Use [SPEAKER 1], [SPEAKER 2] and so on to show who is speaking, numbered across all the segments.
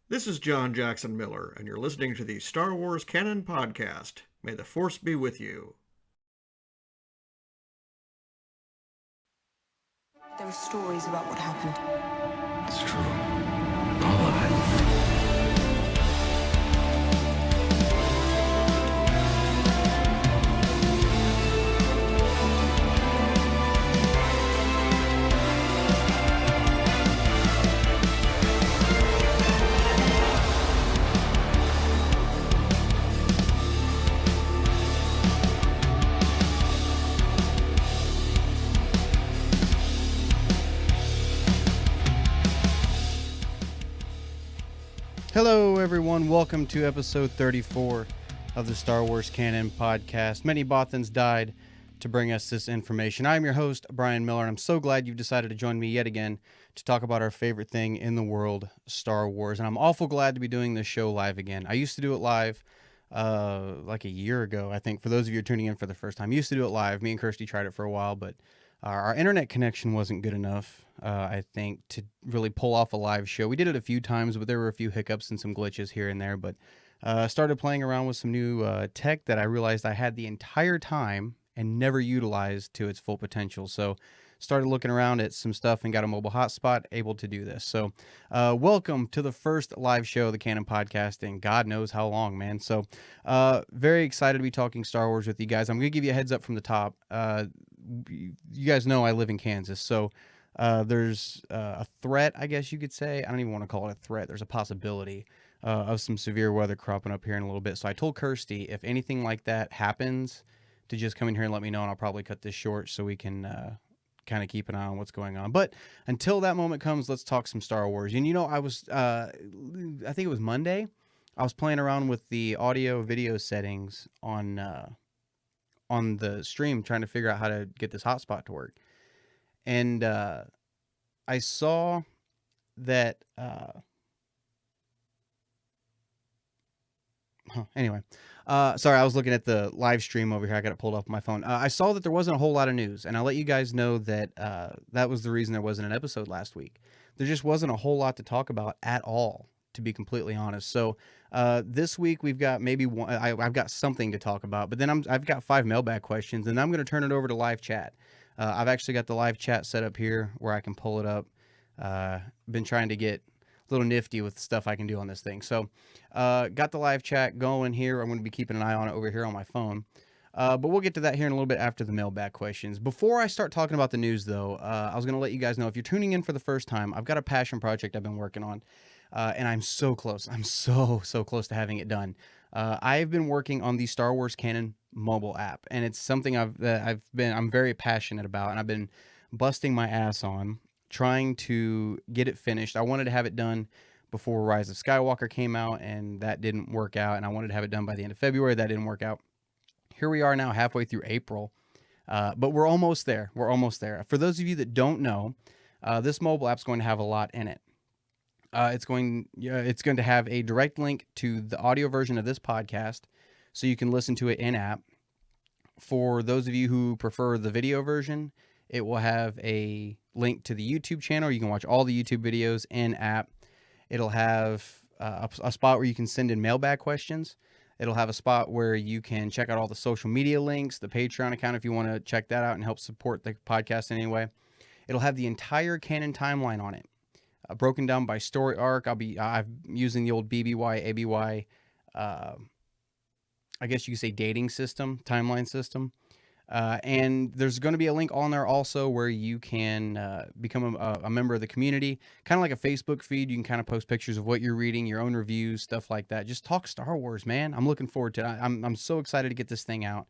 [SPEAKER 1] This is John Jackson Miller, and you're listening to the Star Wars Canon Podcast. May the Force be with you.
[SPEAKER 2] There are stories about what happened.
[SPEAKER 3] It's true. All of it.
[SPEAKER 4] Hello, everyone. Welcome to episode 34 of the Star Wars Canon Podcast. Many Bothans died to bring us this information. I'm your host, Brian Miller, and I'm so glad you've decided to join me yet again to talk about our favorite thing in the world, Star Wars. And I'm awful glad to be doing this show live again. I used to do it live like a year ago, I think. For those of you tuning in for the first time, I used to do it live. Me and Kirsty tried it for a while, but our internet connection wasn't good enough, I think, to really pull off a live show. We did it a few times, but there were a few hiccups and some glitches here and there. But started playing around with some new tech that I realized I had the entire time and never utilized to its full potential. So started looking around at some stuff and got a mobile hotspot, able to do this. So welcome to the first live show of the Canon Podcast in God knows how long, man. So very excited to be talking Star Wars with you guys. I'm going to give you a heads up from the top. You guys know I live in Kansas, so there's a threat, I guess you could say. I don't even want to call it a threat. There's a possibility of some severe weather cropping up here in a little bit. So I told Kirsty if anything like that happens to just come in here and let me know, and I'll probably cut this short so we can kind of keep an eye on what's going on. But until that moment comes, let's talk some Star Wars. And you know, I think it was Monday, I was playing around with the audio video settings on the stream, trying to figure out how to get this hotspot to work. And I saw that anyway, sorry, I was looking at the live stream over here. I got it pulled up on my phone. I saw that there wasn't a whole lot of news, and I'll let you guys know that that was the reason there wasn't an episode last week. There just wasn't a whole lot to talk about at all, to be completely honest. So this week we've got maybe one. I've got something to talk about, but then I've got 5 mailbag questions, and I'm going to turn it over to live chat. I've actually got the live chat set up here where I can pull it up. Been trying to get a little nifty with the stuff I can do on this thing. So got the live chat going here. I'm going to be keeping an eye on it over here on my phone. But we'll get to that here in a little bit after the mailbag questions. Before I start talking about the news, though, I was going to let you guys know, if you're tuning in for the first time, I've got a passion project I've been working on. And I'm so close. I'm so close to having it done. I've been working on the Star Wars Canon mobile app, and it's something I'm very passionate about, and I've been busting my ass on trying to get it finished. I wanted to have it done before Rise of Skywalker came out, and that didn't work out, and I wanted to have it done by the end of February. That didn't work out. Here we are now, halfway through April, but we're almost there. We're almost there. For those of you that don't know, this mobile app's going to have a lot in it. It's going to have a direct link to the audio version of this podcast, so you can listen to it in-app. For those of you who prefer the video version, it will have a link to the YouTube channel. You can watch all the YouTube videos in-app. It'll have a spot where you can send in mailbag questions. It'll have a spot where you can check out all the social media links, the Patreon account if you want to check that out and help support the podcast in any way. It'll have the entire canon timeline on it, broken down by story arc. I'm using the old BBY, ABY, I guess you could say dating system, timeline system. And there's going to be a link on there also where you can become a member of the community, kind of like a Facebook feed. You can kind of post pictures of what you're reading, your own reviews, stuff like that. Just talk Star Wars, man. I'm looking forward to it. I'm so excited to get this thing out,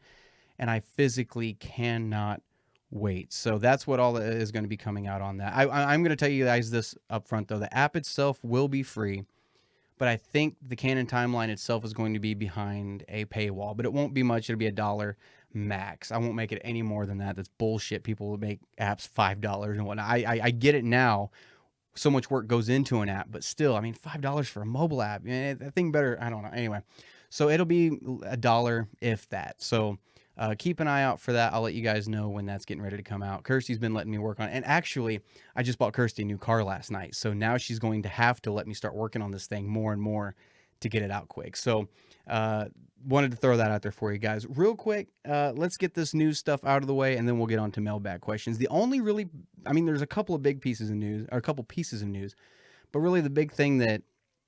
[SPEAKER 4] and I physically cannot wait. So that's what all is going to be coming out on that. I'm going to tell you guys this up front, though. The app itself will be free, but I think the canon timeline itself is going to be behind a paywall, but it won't be much. It'll be $1 max. I won't make it any more than that. That's bullshit. People will make apps $5 and whatnot. I get it now. So much work goes into an app, but still, I mean, $5 for a mobile app. That thing better. I don't know. Anyway, so it'll be $1 if that. So keep an eye out for that. I'll let you guys know when that's getting ready to come out. Kirsty's been letting me work on it. And actually, I just bought Kirsty a new car last night. So now she's going to have to let me start working on this thing more and more to get it out quick. So wanted to throw that out there for you guys. Real quick, let's get this news stuff out of the way, and then we'll get on to mailbag questions. The only really, I mean, there's a couple of big pieces of news, or a couple pieces of news, but really the big thing that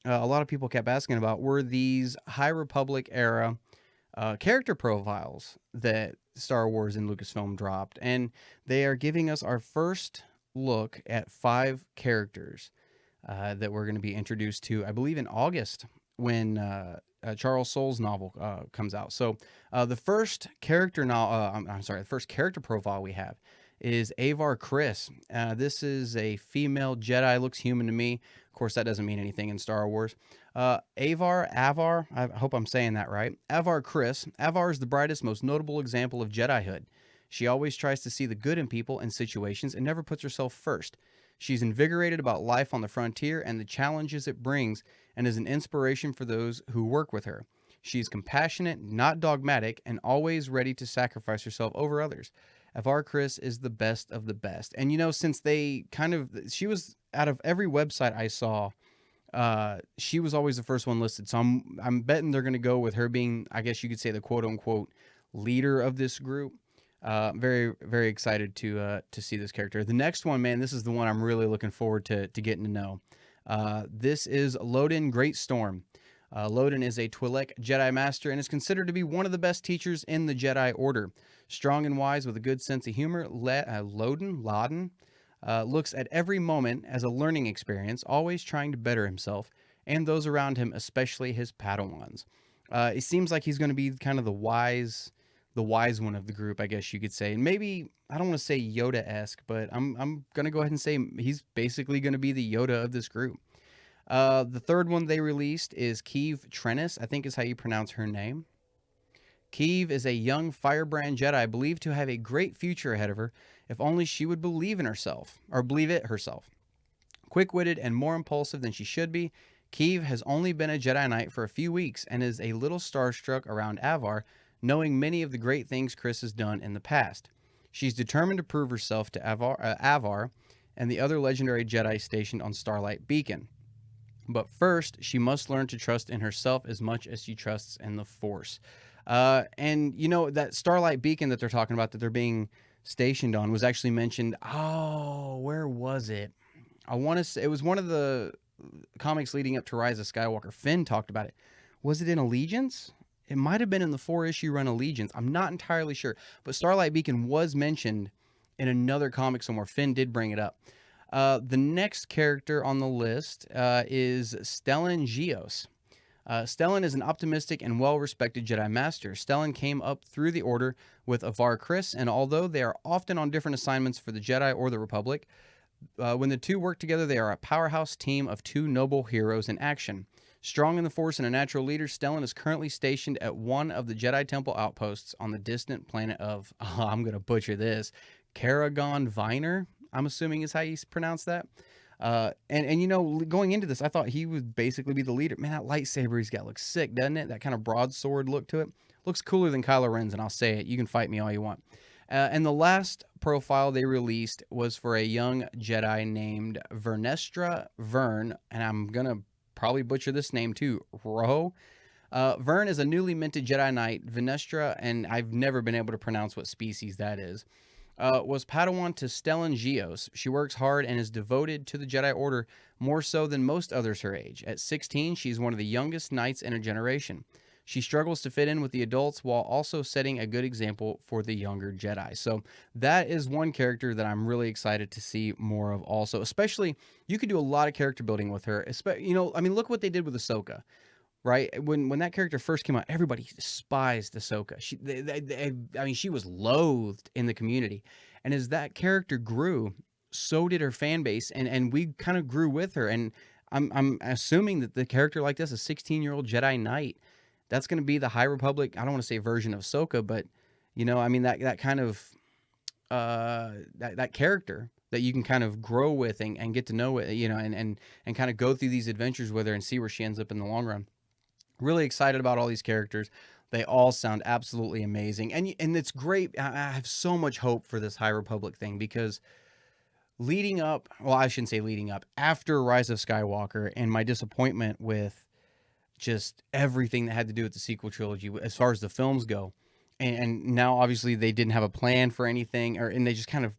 [SPEAKER 4] a lot of people kept asking about were these High Republic era character profiles that Star Wars and Lucasfilm dropped, and they are giving us our first look at 5 characters that we're going to be introduced to, I believe, in August when Charles Soule's novel comes out. So the first character the first character profile we have is Avar Kriss. This is a female Jedi, looks human to me. Of course, that doesn't mean anything in Star Wars. Avar, I hope I'm saying that right. Avar Kriss. Avar is the brightest, most notable example of Jedihood. She always tries to see the good in people and situations and never puts herself first. She's invigorated about life on the frontier and the challenges it brings, and is an inspiration for those who work with her. She's compassionate, not dogmatic, and always ready to sacrifice herself over others. Avar Kriss is the best of the best. And since she was, out of every website I saw, she was always the first one listed. So I'm betting they're going to go with her being, I guess you could say, the quote unquote leader of this group. Very, very excited to see this character. The next one, man, this is the one I'm really looking forward to getting to know. This is Loudoun Greatstorm. Loudoun is a Twi'lek Jedi Master and is considered to be one of the best teachers in the Jedi Order. Strong and wise with a good sense of humor, Loudoun looks at every moment as a learning experience, always trying to better himself and those around him, especially his Padawans. It seems like he's going to be kind of the wise one of the group, I guess you could say. And maybe, I don't want to say Yoda-esque, but I'm going to go ahead and say he's basically going to be the Yoda of this group. The third one they released is Keeve Trennis, I think is how you pronounce her name. Keeve is a young firebrand Jedi believed to have a great future ahead of her if only she would believe in herself, or believe it herself. Quick-witted and more impulsive than she should be, Keeve has only been a Jedi Knight for a few weeks and is a little starstruck around Avar, knowing many of the great things Kriss has done in the past. She's determined to prove herself to Avar and the other legendary Jedi stationed on Starlight Beacon. But first, she must learn to trust in herself as much as she trusts in the Force. And that Starlight Beacon that they're talking about, that they're being stationed on, was actually mentioned. Oh, where was it? I want to say it was one of the comics leading up to Rise of Skywalker. Finn talked about it. Was it in Allegiance? It might have been in the 4-issue run Allegiance. I'm not entirely sure. But Starlight Beacon was mentioned in another comic somewhere. Finn did bring it up. The next character on the list is Stellan Gios. Stellan is an optimistic and well-respected Jedi Master. Stellan came up through the Order with Avar Kriss, and although they are often on different assignments for the Jedi or the Republic, when the two work together, they are a powerhouse team of two noble heroes in action. Strong in the Force and a natural leader, Stellan is currently stationed at one of the Jedi Temple outposts on the distant planet of, I'm going to butcher this, Karagon Viner, I'm assuming is how you pronounce that. Going into this, I thought he would basically be the leader. Man, that lightsaber he's got looks sick, doesn't it? That kind of broadsword look to it. Looks cooler than Kylo Ren's, and I'll say it. You can fight me all you want. And the last profile they released was for a young Jedi named Vernestra Vern, and I'm going to probably butcher this name too, Roho. Vern is a newly minted Jedi Knight, Venestra, and I've never been able to pronounce what species that is. Was Padawan to Stellan Gios. She works hard and is devoted to the Jedi Order more so than most others her age. At 16, she's one of the youngest knights in her generation. She struggles to fit in with the adults while also setting a good example for the younger Jedi. So that is one character that I'm really excited to see more of also. Especially, you could do a lot of character building with her. I mean, look what they did with Ahsoka. Right when that character first came out, everybody despised Ahsoka. I mean, she was loathed in the community, and as that character grew, so did her fan base, and we kind of grew with her. And I'm assuming that the character like this, a 16-year-old Jedi Knight, that's going to be the High Republic. I don't want to say version of Ahsoka, but I mean that kind of that character that you can kind of grow with and get to know it, and kind of go through these adventures with her and see where she ends up in the long run. Really excited about all these characters. They all sound absolutely amazing. And it's great. I have so much hope for this High Republic thing because leading up, well, I shouldn't say leading up, after Rise of Skywalker and my disappointment with just everything that had to do with the sequel trilogy as far as the films go. And now obviously they didn't have a plan for anything, and they just kind of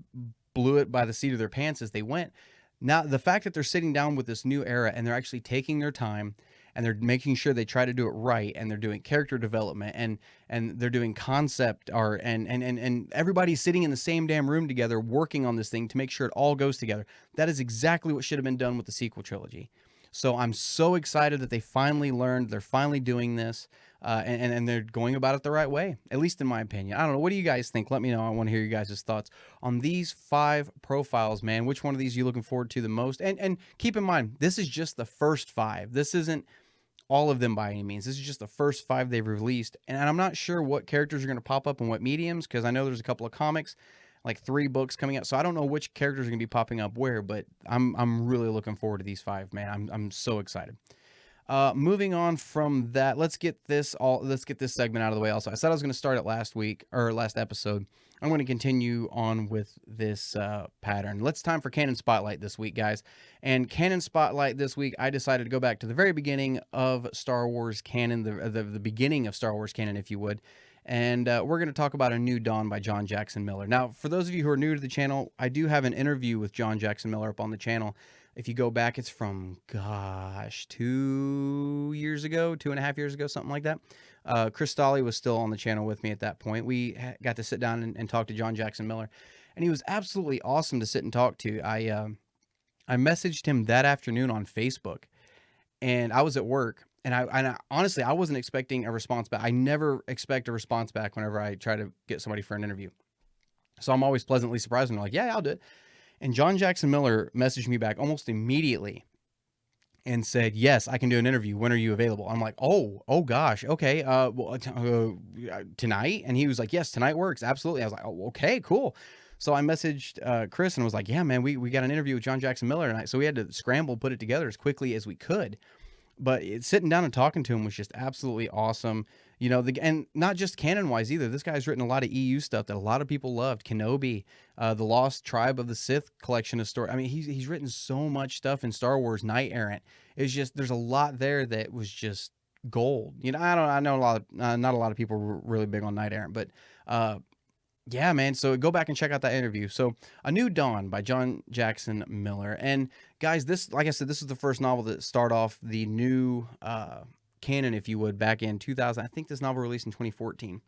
[SPEAKER 4] blew it by the seat of their pants as they went. Now, the fact that they're sitting down with this new era and they're actually taking their time and they're making sure they try to do it right, and they're doing character development and they're doing concept art, and everybody's sitting in the same damn room together working on this thing to make sure it all goes together. That is exactly what should have been done with the sequel trilogy. So I'm so excited that they finally learned, they're finally doing this, and they're going about it the right way, at least in my opinion. I don't know. What do you guys think? Let me know. I want to hear you guys' thoughts on these 5 profiles, man. Which one of these are you looking forward to the most? And keep in mind, this is just the first 5. This isn't all of them by any means. This is just the first 5 they've released. And I'm not sure what characters are going to pop up in what mediums, because I know there's a couple of comics, like 3 books coming out. So I don't know which characters are going to be popping up where, but I'm really looking forward to these 5, man. I'm so excited. Moving on from that, let's get this segment out of the way. Also, I said I was going to start it last episode. I'm going to continue on with this pattern. Let's time for Canon Spotlight this week, guys. And Canon Spotlight this week, I decided to go back to the very beginning of Star Wars canon, the beginning of Star Wars canon, if you would. And we're going to talk about A New Dawn by John Jackson Miller. Now, for those of you who are new to the channel, I do have an interview with John Jackson Miller up on the channel. If you go back, it's from, 2 years ago, 2.5 years ago, something like that. Chris Stolley was still on the channel with me at that point. We got to sit down and talk to John Jackson Miller, and he was absolutely awesome to sit and talk to. I messaged him that afternoon on Facebook, and I was at work, and I honestly, I wasn't expecting a response back. I never expect a response back whenever I try to get somebody for an interview. So I'm always pleasantly surprised, and I'm like, yeah, I'll do it. And John Jackson Miller messaged me back almost immediately and said, yes, I can do an interview. When are you available? I'm like, oh gosh. Okay. Tonight. And he was like, yes, tonight works. Absolutely. I was like, oh, okay, cool. So I messaged Chris and was like, yeah, man, we got an interview with John Jackson Miller tonight. So we had to scramble, put it together as quickly as we could. But sitting down and talking to him was just absolutely awesome. And not just canon-wise either. This guy's written a lot of EU stuff that a lot of people loved. Kenobi, the Lost Tribe of the Sith collection of stories. I mean, he's written so much stuff in Star Wars. Knight Errant. It's just, there's a lot there that was just gold. I know not a lot of people were really big on Knight Errant, but yeah, man. So go back and check out that interview. So A New Dawn by John Jackson Miller. And guys, this, like I said, this is the first novel that start off the new canon, if you would, back in 2000. I think this novel released in 2014.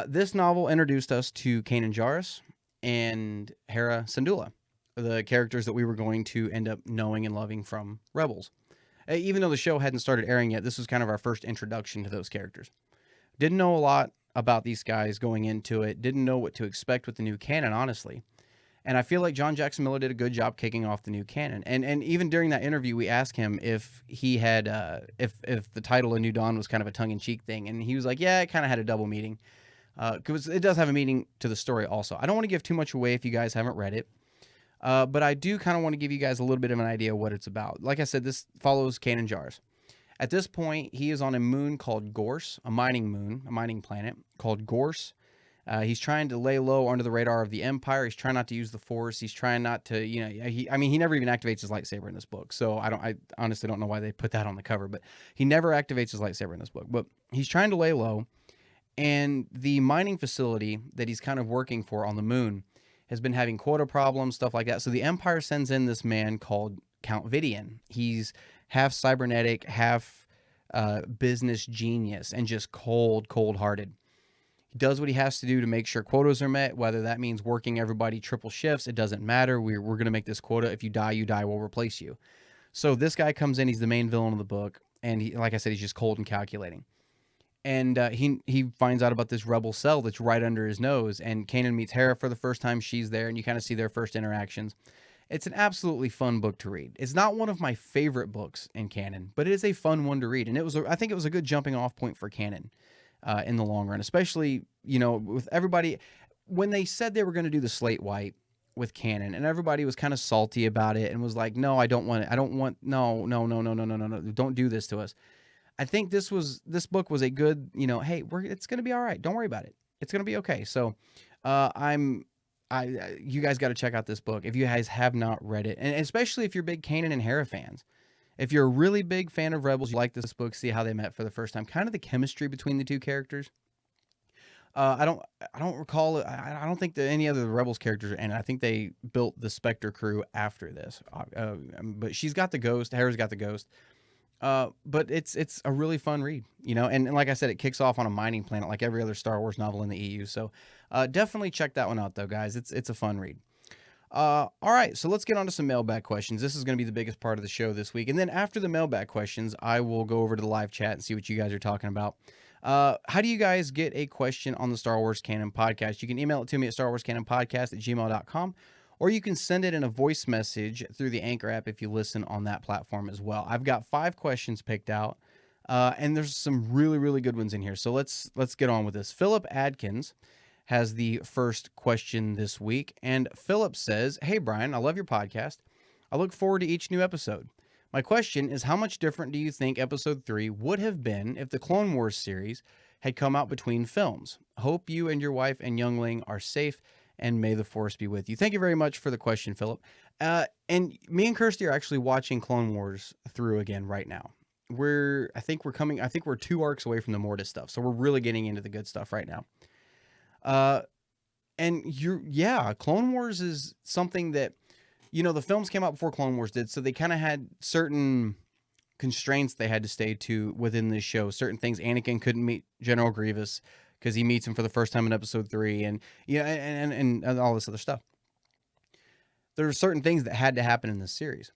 [SPEAKER 4] This novel introduced us to Kanan Jarrus and Hera Syndulla, the characters that we were going to end up knowing and loving from Rebels. Even though the show hadn't started airing yet, this was kind of our first introduction to those characters. Didn't know a lot about these guys going into it. Didn't know what to expect with the new canon, honestly. And I feel like John Jackson Miller did a good job kicking off the new canon. And even during that interview, we asked him if he had, if the title of New Dawn was kind of a tongue-in-cheek thing. And he was like, yeah, it kind of had a double meaning. Because it does have a meaning to the story also. I don't want to give too much away if you guys haven't read it. But I do kind of want to give you guys a little bit of an idea of what it's about. Like I said, this follows Kanan Jarrus. At this point, he is on a moon called Gorse, a mining moon, a mining planet called Gorse. He's trying to lay low under the radar of the Empire. He's trying not to use the Force. He's trying not to, he never even activates his lightsaber in this book. So I honestly don't know why they put that on the cover, but he never activates his lightsaber in this book. But he's trying to lay low, and the mining facility that he's kind of working for on the moon has been having quota problems, stuff like that. So the Empire sends in this man called Count Vidian. He's half cybernetic, half business genius, and just cold-hearted. He does what he has to do to make sure quotas are met, whether that means working everybody triple shifts. It doesn't matter. We're going to make this quota. If you die, you die. We'll replace you. So this guy comes in. He's the main villain of the book. And he, like I said, he's just cold and calculating. And he finds out about this rebel cell that's right under his nose. And Kanan meets Hera for the first time. She's there, and you kind of see their first interactions. It's an absolutely fun book to read. It's not one of my favorite books in canon, but it is a fun one to read. And I think it was a good jumping off point for canon. In the long run, especially, with everybody, when they said they were going to do the slate white with canon, and everybody was kind of salty about it and was like, no, I don't want it. No, don't do this to us. I think this book was a good, hey, it's going to be all right. Don't worry about it. It's going to be okay. So, you guys got to check out this book if you guys have not read it. And especially if you're big Kanan and Hera fans. If you're a really big fan of Rebels, you like this book, see how they met for the first time, kind of the chemistry between the two characters. I don't recall. I don't think that any other Rebels characters are in it. I think they built the Spectre crew after this. But she's got the Ghost. Hera's got the Ghost. But it's a really fun read, and like I said, it kicks off on a mining planet like every other Star Wars novel in the EU. So definitely check that one out, though, guys. It's a fun read. All right, so let's get on to some mailbag questions. This is going to be the biggest part of the show this week. And then after the mailbag questions, I will go over to the live chat and see what you guys are talking about. How do you guys get a question on the Star Wars Canon podcast? You can email it to me at starwarscanonpodcast@gmail.com, or you can send it in a voice message through the Anchor app if you listen on that platform as well. I've got 5 questions picked out, and there's some really, really good ones in here. So let's get on with this. Phillip Adkins has the first question this week. And Phillip says, "Hey, Brian, I love your podcast. I look forward to each new episode. My question is, how much different do you think episode 3 would have been if the Clone Wars series had come out between films? Hope you and your wife and youngling are safe, and may the Force be with you." Thank you very much for the question, Phillip. And me and Kirsty are actually watching Clone Wars through again right now. I think we're 2 arcs away from the Mortis stuff. So we're really getting into the good stuff right now. Clone Wars is something that, the films came out before Clone Wars did, so they kind of had certain constraints they had to stay to within this show. Certain things. Anakin couldn't meet General Grievous because he meets him for the first time in episode 3, and and all this other stuff. There are certain things that had to happen in this series.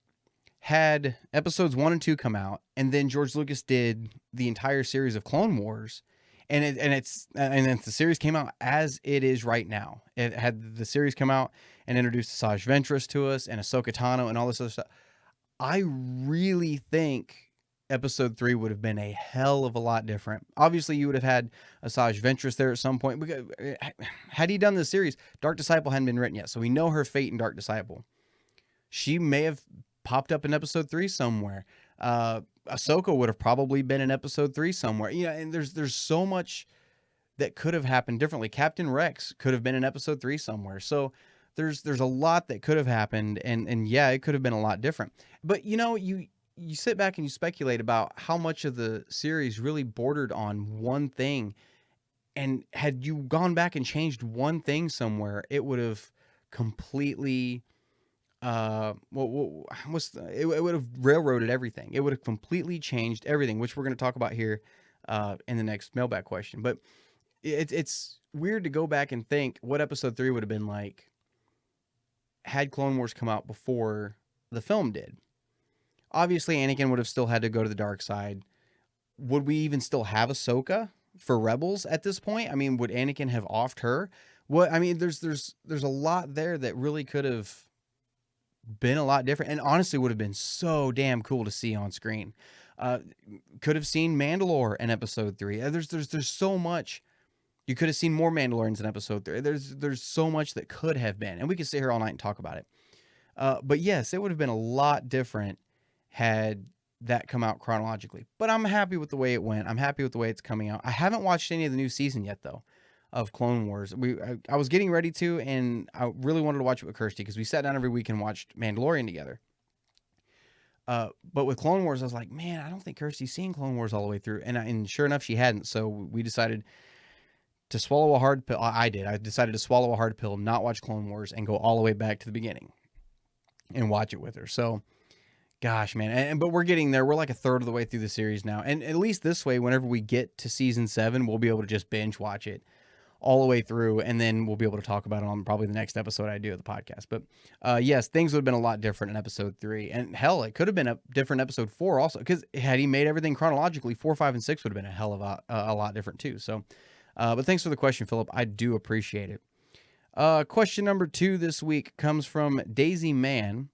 [SPEAKER 4] Had episodes 1 and 2 come out, and then George Lucas did the entire series of Clone Wars, and then the series came out as it is right now. It had the series come out and introduced Asajj Ventress to us and Ahsoka Tano and all this other stuff. I really think episode 3 would have been a hell of a lot different. Obviously, you would have had Asajj Ventress there at some point. Because had he done this series, Dark Disciple hadn't been written yet, so we know her fate in Dark Disciple. She may have popped up in episode 3 somewhere. Ahsoka would have probably been in episode 3 somewhere. And there's so much that could have happened differently. Captain Rex could have been in episode 3 somewhere. So there's a lot that could have happened, and yeah, it could have been a lot different. But you sit back and you speculate about how much of the series really bordered on one thing, and had you gone back and changed one thing somewhere, it would have completely it would have railroaded everything. It would have completely changed everything, which we're going to talk about here in the next mailbag question. But it's weird to go back and think what episode 3 would have been like had Clone Wars come out before the film did. Obviously, Anakin would have still had to go to the dark side. Would we even still have Ahsoka for Rebels at this point? I mean, would Anakin have offed her? There's a lot there that really could have been a lot different, and honestly would have been so damn cool to see on screen. Could have seen Mandalore in episode 3. There's so much. You could have seen more Mandalorians in episode 3. There's so much that could have been, and we could sit here all night and talk about it. But yes, it would have been a lot different had that come out chronologically. But I'm happy with the way it went. I'm happy with the way it's coming out. I haven't watched any of the new season yet, though. of Clone Wars. I was getting ready to, and I really wanted to watch it with Kirsty because we sat down every week and watched Mandalorian together. But with Clone Wars, I was like, man, I don't think Kirsty's seen Clone Wars all the way through. And sure enough, she hadn't. So we decided to swallow a hard pill. I did. I decided to swallow a hard pill, not watch Clone Wars, and go all the way back to the beginning and watch it with her. So, gosh, man. But we're getting there. We're like a third of the way through the series now. And at least this way, whenever we get to season 7, we'll be able to just binge watch it all the way through, and then we'll be able to talk about it on probably the next episode I do of the podcast. But yes, things would have been a lot different in episode 3, and hell, it could have been a different episode 4 also, because had he made everything chronologically, 4, 5, and 6 would have been a hell of a lot different too. So, but thanks for the question, Phillip. I do appreciate it. Question number 2 this week comes from Daisy Mann,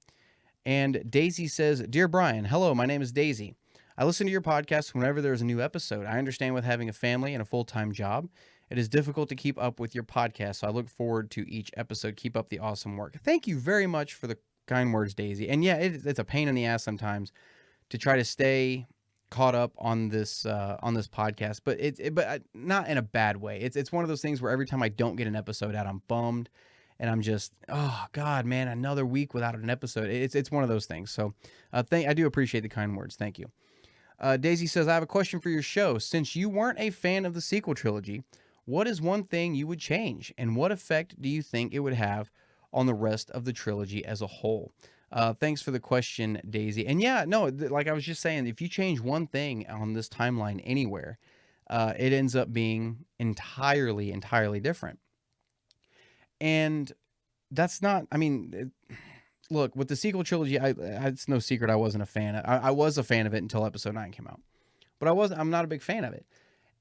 [SPEAKER 4] and Daisy says, "Dear Brian, hello, my name is Daisy. I listen to your podcast whenever there is a new episode. I understand with having a family and a full-time job, it is difficult to keep up with your podcast, so I look forward to each episode. Keep up the awesome work." Thank you very much for the kind words, Daisy. And yeah, it's a pain in the ass sometimes to try to stay caught up on this podcast, but not in a bad way. It's one of those things where every time I don't get an episode out, I'm bummed, and I'm just, oh God, man, another week without an episode. It's one of those things. So I do appreciate the kind words. Thank you. Daisy says, "I have a question for your show. Since you weren't a fan of the sequel trilogy, what is one thing you would change, and what effect do you think it would have on the rest of the trilogy as a whole?" Thanks for the question, Daisy. And yeah, no, like I was just saying, if you change one thing on this timeline anywhere, it ends up being entirely different. And that's not, I mean, look, with the sequel trilogy, it's no secret I wasn't a fan. I was a fan of it until episode 9 came out, but I'm not a big fan of it.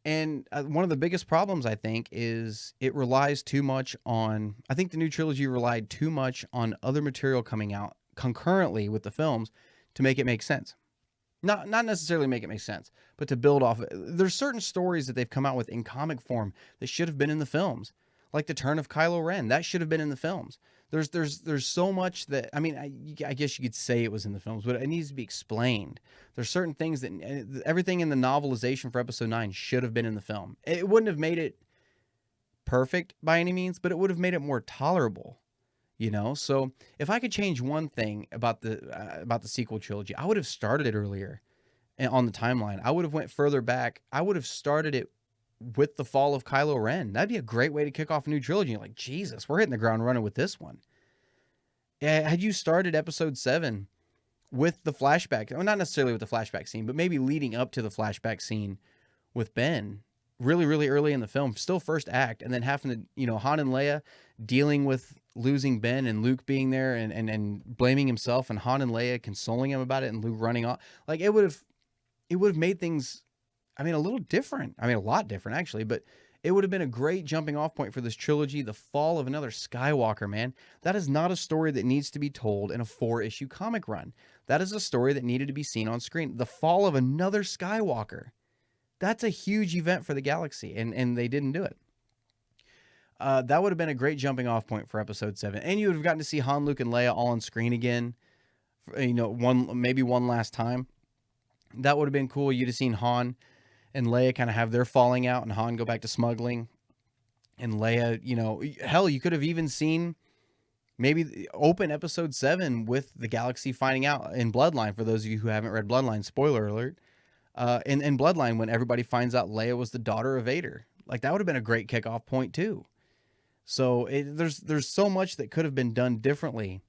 [SPEAKER 4] And one of the biggest problems, I think, is it relies too much on, I think the new trilogy relied too much on other material coming out concurrently with the films to make it make sense. Not necessarily make it make sense, but to build off it. There's certain stories that they've come out with in comic form that should have been in the films. Like the turn of Kylo Ren, that should have been in the films. There's so much that, I mean, I guess you could say it was in the films, but it needs to be explained. There's certain things that everything in the novelization for episode 9 should have been in the film. It wouldn't have made it perfect by any means, but it would have made it more tolerable, you know? So if I could change one thing about the sequel trilogy, I would have started it earlier on the timeline. I would have went further back. I would have started it with the fall of Kylo Ren. That'd be a great way to kick off a new trilogy. You're like, Jesus, we're hitting the ground running with this one. Yeah, had you started episode 7 with the flashback, well, not necessarily with the flashback scene, but maybe leading up to the flashback scene with Ben, really early in the film, still first act, and then having to, you know, Han and Leia dealing with losing Ben and Luke being there and blaming himself, and Han and Leia consoling him about it, and Luke running off. Like, it would have made things, I mean, a little different. I mean, a lot different, actually, but it would have been a great jumping off point for this trilogy, the fall of another Skywalker, man. That is not a story that needs to be told in a 4-issue comic run. That is a story that needed to be seen on screen. The fall of another Skywalker. That's a huge event for the galaxy, and they didn't do it. That would have been a great jumping off point for episode 7. And you would have gotten to see Han, Luke, and Leia all on screen again, you know, maybe one last time. That would have been cool. You'd have seen Han and Leia kind of have their falling out, and Han go back to smuggling, and Leia, you know, hell, you could have even seen maybe open episode 7 with the galaxy finding out in Bloodline. For those of you who haven't read Bloodline, spoiler alert, in Bloodline, when everybody finds out Leia was the daughter of Vader, like that would have been a great kickoff point too. So there's so much that could have been done differently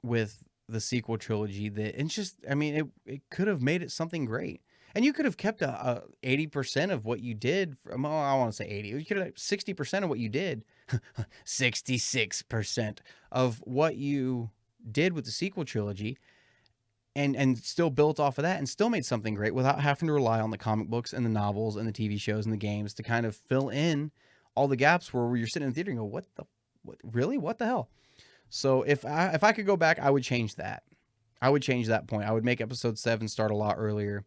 [SPEAKER 4] with the sequel trilogy that it's just, I mean, it could have made it something great. And you could have kept 80% of what you did. Well, I want to say 80. You could have 60% of what you did. 66% of what you did with the sequel trilogy, and still built off of that and still made something great without having to rely on the comic books and the novels and the TV shows and the games to kind of fill in all the gaps where you're sitting in the theater and go, what the hell? So if I could go back, I would change that. I would change that point. I would make episode 7 start a lot earlier.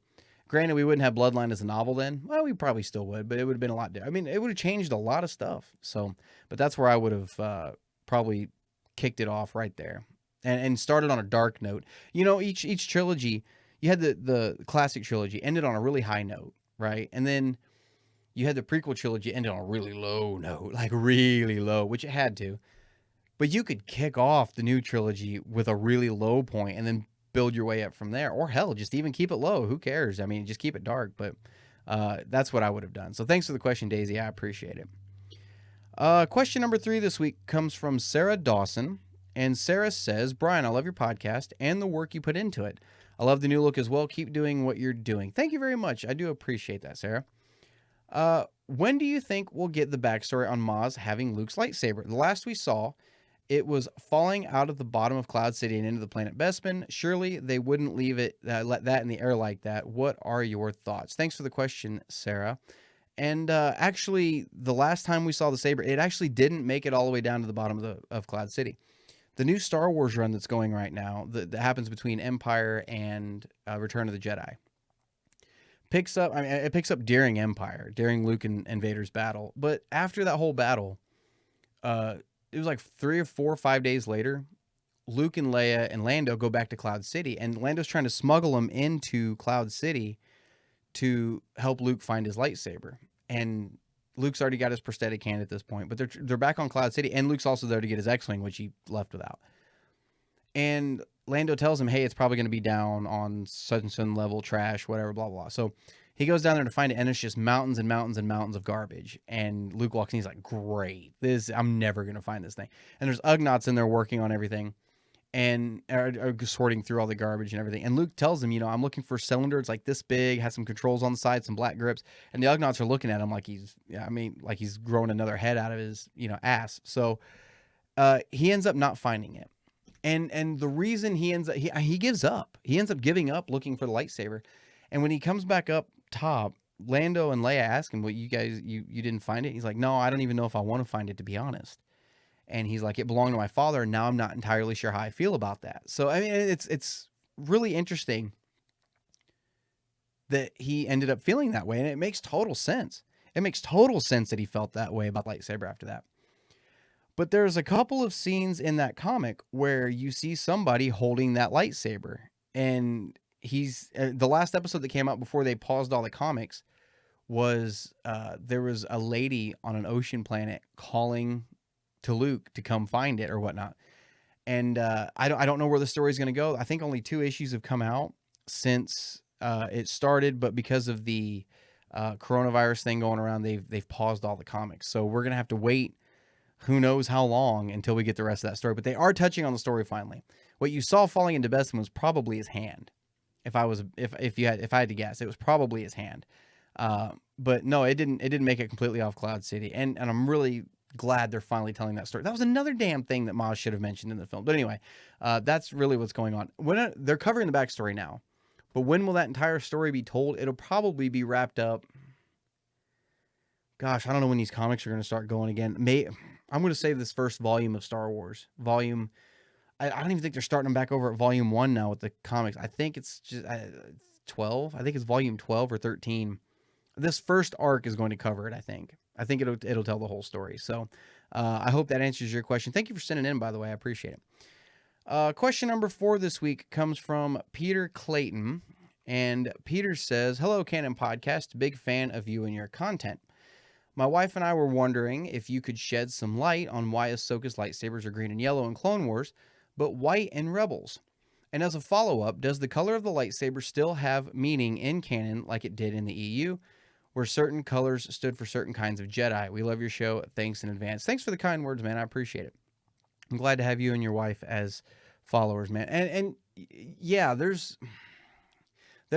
[SPEAKER 4] Granted, we wouldn't have Bloodline as a novel then. Well, we probably still would, but it would have been a lot different. I mean, it would have changed a lot of stuff. So, but that's where I would have probably kicked it off right there and started on a dark note. You know, each trilogy, you had the classic trilogy ended on a really high note, right? And then you had the prequel trilogy ended on a really low note, like really low, which it had to. But you could kick off the new trilogy with a really low point and then build your way up from there. Or hell, just even keep it low. Who cares? I mean, just keep it dark. But that's what I would have done. So thanks for the question, Daisy. I appreciate it. Question number 3 this week comes from Sarah Dawson. And Sarah says, Brian, I love your podcast and the work you put into it. I love the new look as well. Keep doing what you're doing. Thank you very much. I do appreciate that, Sarah. When do you think we'll get the backstory on Maz having Luke's lightsaber? The last we saw, it was falling out of the bottom of Cloud City and into the planet Bespin. Surely they wouldn't leave it, let that in the air like that. What are your thoughts? Thanks for the question, Sarah. And actually, the last time we saw the saber, it actually didn't make it all the way down to the bottom of Cloud City. The new Star Wars run that's going right now, that happens between Empire and Return of the Jedi, it picks up during Empire, during Luke and Vader's battle. But after that whole battle, it was like 3 or 4 or 5 days later, Luke and Leia and Lando go back to Cloud City, and Lando's trying to smuggle them into Cloud City to help Luke find his lightsaber. And Luke's already got his prosthetic hand at this point, but they're back on Cloud City, and Luke's also there to get his X-Wing, which he left without. And Lando tells him, hey, it's probably going to be down on such and such level, trash, whatever, blah, blah, blah. So he goes down there to find it, and it's just mountains and mountains and mountains of garbage. And Luke walks in, he's like, great, I'm never going to find this thing. And there's Ugnaughts in there working on everything and are sorting through all the garbage and everything. And Luke tells him, I'm looking for a cylinder. It's like this big, has some controls on the side, some black grips. And the Ugnaughts are looking at him like he's growing another head out of his, ass. So he ends up not finding it. And the reason he gives up. He ends up giving up looking for the lightsaber. And when he comes back up top, Lando and Leia ask him, well, you guys, you didn't find it? He's like, no, I don't even know if I want to find it, to be honest. And he's like, it belonged to my father, and now I'm not entirely sure how I feel about that. So, I mean, it's really interesting that he ended up feeling that way, and it makes total sense. It makes total sense that he felt that way about lightsaber after that. But there's a couple of scenes in that comic where you see somebody holding that lightsaber, and he's the last episode that came out before they paused all the comics was there was a lady on an ocean planet calling to Luke to come find it or whatnot. And I don't know where the story is going to go. I think only 2 issues have come out since it started, but because of the coronavirus thing going around, they've paused all the comics. So we're going to have to wait who knows how long until we get the rest of that story. But they are touching on the story finally. What you saw falling into Bespin was probably his hand. If I had to guess, it was probably his hand. But no, it didn't make it completely off Cloud City. And I'm really glad they're finally telling that story. That was another damn thing that Maz should have mentioned in the film. But anyway, that's really what's going on. They're covering the backstory now, but when will that entire story be told? It'll probably be wrapped up. Gosh, I don't know when these comics are going to start going again. I'm going to say this first volume of Star Wars. I don't even think they're starting them back over at volume 1 now with the comics. I think it's just 12. I think it's volume 12 or 13. This first arc is going to cover it, I think. I think it'll tell the whole story. So I hope that answers your question. Thank you for sending in, by the way. I appreciate it. Question number 4 this week comes from Peter Clayton. And Peter says, hello, Canon Podcast. Big fan of you and your content. My wife and I were wondering if you could shed some light on why Ahsoka's lightsabers are green and yellow in Clone Wars, but white in Rebels. And as a follow-up, does the color of the lightsaber still have meaning in canon like it did in the EU, where certain colors stood for certain kinds of Jedi? We love your show. Thanks in advance. Thanks for the kind words, man. I appreciate it. I'm glad to have you and your wife as followers, man. And yeah, there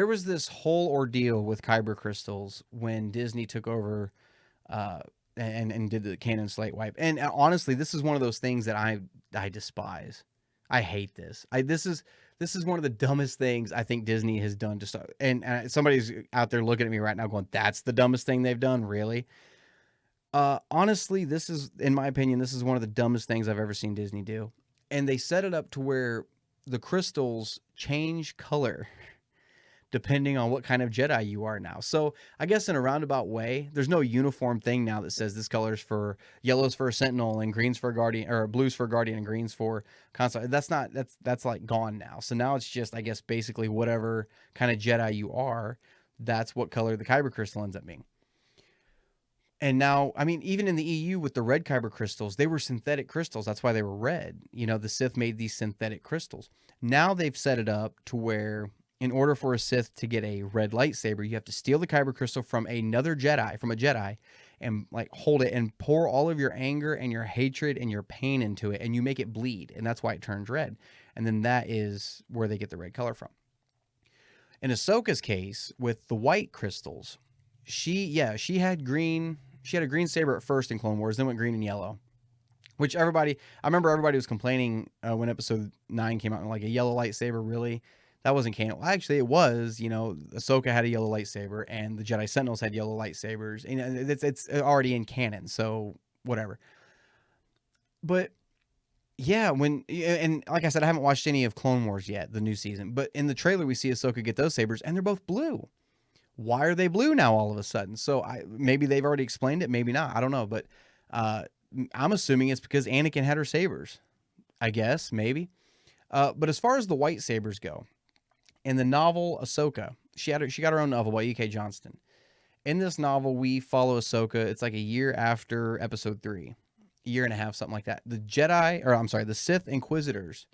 [SPEAKER 4] was this whole ordeal with kyber crystals when Disney took over and did the Canon slate wipe. And honestly, this is one of those things that I despise. I hate this. This is one of the dumbest things I think Disney has done to start. And somebody's out there looking at me right now going, that's the dumbest thing they've done, really? Honestly, this is, in my opinion, this is one of the dumbest things I've ever seen Disney do. And they set it up to where the crystals change color depending on what kind of Jedi you are now. So I guess in a roundabout way, there's no uniform thing now that says this color's for yellow's for a Sentinel and green's for a Guardian, or blue's for a Guardian and green's for Consort. That's like gone now. So now it's just, I guess, basically whatever kind of Jedi you are, that's what color the kyber crystal ends up being. And now, I mean, even in the EU with the red kyber crystals, they were synthetic crystals. That's why they were red. You know, the Sith made these synthetic crystals. Now they've set it up to where in order for a Sith to get a red lightsaber, you have to steal the kyber crystal from another Jedi, from a Jedi, and like hold it and pour all of your anger and your hatred and your pain into it, and you make it bleed. And that's why it turns red. And then that is where they get the red color from. In Ahsoka's case, with the white crystals, she had green. She had a green saber at first in Clone Wars, then went green and yellow. Which I remember everybody was complaining when Episode 9 came out, like a yellow lightsaber, really? That wasn't canon. Well, actually, it was. You know, Ahsoka had a yellow lightsaber, and the Jedi Sentinels had yellow lightsabers. And it's already in canon, so whatever. But yeah, and like I said, I haven't watched any of Clone Wars yet, the new season. But in the trailer, we see Ahsoka get those sabers, and they're both blue. Why are they blue now all of a sudden? So maybe they've already explained it, maybe not. I don't know, but I'm assuming it's because Anakin had her sabers. I guess, maybe. But as far as the white sabers go, in the novel Ahsoka, she got her own novel by E.K. Johnston. In this novel, we follow Ahsoka. It's like a year after Episode 3, a year and a half, something like that. The Sith Inquisitors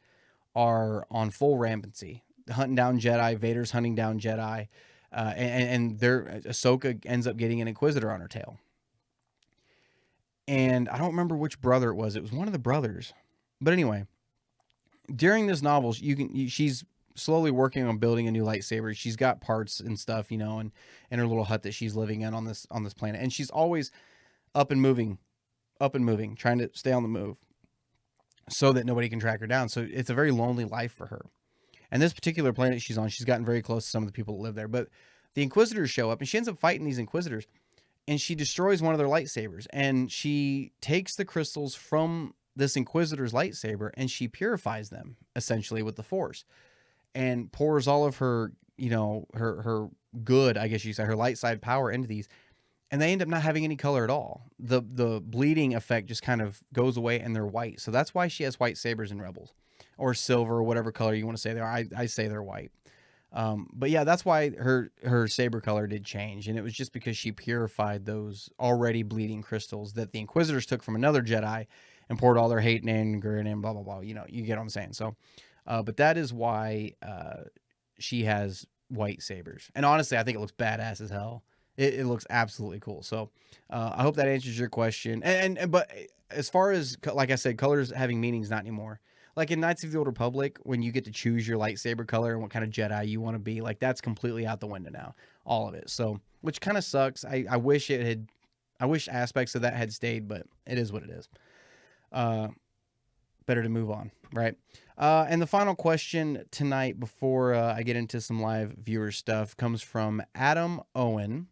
[SPEAKER 4] are on full rampancy, hunting down Jedi. Vader's hunting down Jedi. And Ahsoka ends up getting an Inquisitor on her tail. And I don't remember which brother it was. It was one of the brothers. But anyway, during this novel, she's slowly working on building a new lightsaber. She's got parts and stuff, you know, and in her little hut that she's living in on this planet. And she's always up and moving, trying to stay on the move so that nobody can track her down. So it's a very lonely life for her. And this particular planet she's on, she's gotten very close to some of the people that live there. But the Inquisitors show up, and she ends up fighting these Inquisitors, and she destroys one of their lightsabers. And she takes the crystals from this Inquisitor's lightsaber, and she purifies them, essentially, with the Force. And pours all of her, you know, her good, I guess you say, her light side power into these. And they end up not having any color at all. The bleeding effect just kind of goes away, and they're white. So that's why she has white sabers in Rebels. Or silver, or whatever color you want to say they are. I say they're white. But yeah, that's why her saber color did change. And it was just because she purified those already bleeding crystals that the Inquisitors took from another Jedi and poured all their hate and anger and blah, blah, blah. You know, you get what I'm saying. So, but that is why she has white sabers. And honestly, I think it looks badass as hell. It looks absolutely cool. So I hope that answers your question. But as far as, like I said, colors having meanings, not anymore. Like in Knights of the Old Republic, when you get to choose your lightsaber color and what kind of Jedi you want to be, like that's completely out the window now, all of it. So, which kind of sucks. I wish aspects of that had stayed, but it is what it is. Better to move on, right? And the final question tonight, before I get into some live viewer stuff, comes from Adam Owens.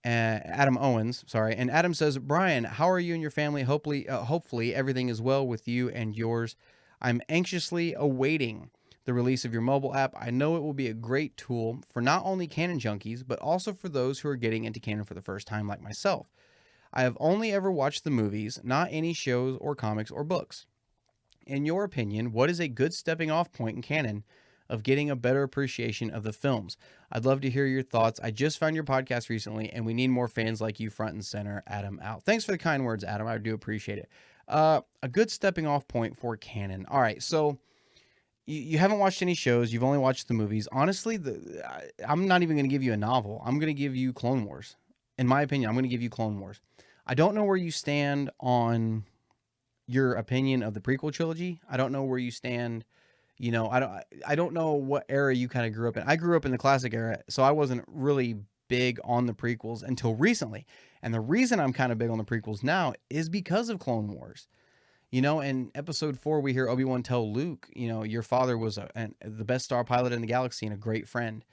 [SPEAKER 4] And Adam says, Brian, how are you and your family? Hopefully everything is well with you and yours. I'm anxiously awaiting the release of your mobile app. I know it will be a great tool for not only canon junkies, but also for those who are getting into canon for the first time like myself. I have only ever watched the movies, not any shows or comics or books. In your opinion, what is a good stepping off point in canon of getting a better appreciation of the films? I'd love to hear your thoughts. I just found your podcast recently, and we need more fans like you front and center. Adam out. Thanks for the kind words, Adam. I do appreciate it. A good stepping off point for canon. All right, so you haven't watched any shows. You've only watched the movies. Honestly, I'm not even going to give you a novel. I'm going to give you Clone Wars. In my opinion, I'm going to give you Clone Wars. I don't know where you stand on your opinion of the prequel trilogy. I don't know where you stand. You know, I don't know what era you kind of grew up in. I grew up in the classic era, so I wasn't really big on the prequels until recently. And the reason I'm kind of big on the prequels now is because of Clone Wars. You know, in episode 4, we hear Obi-Wan tell Luke, you know, your father was the best star pilot in the galaxy and a great friend.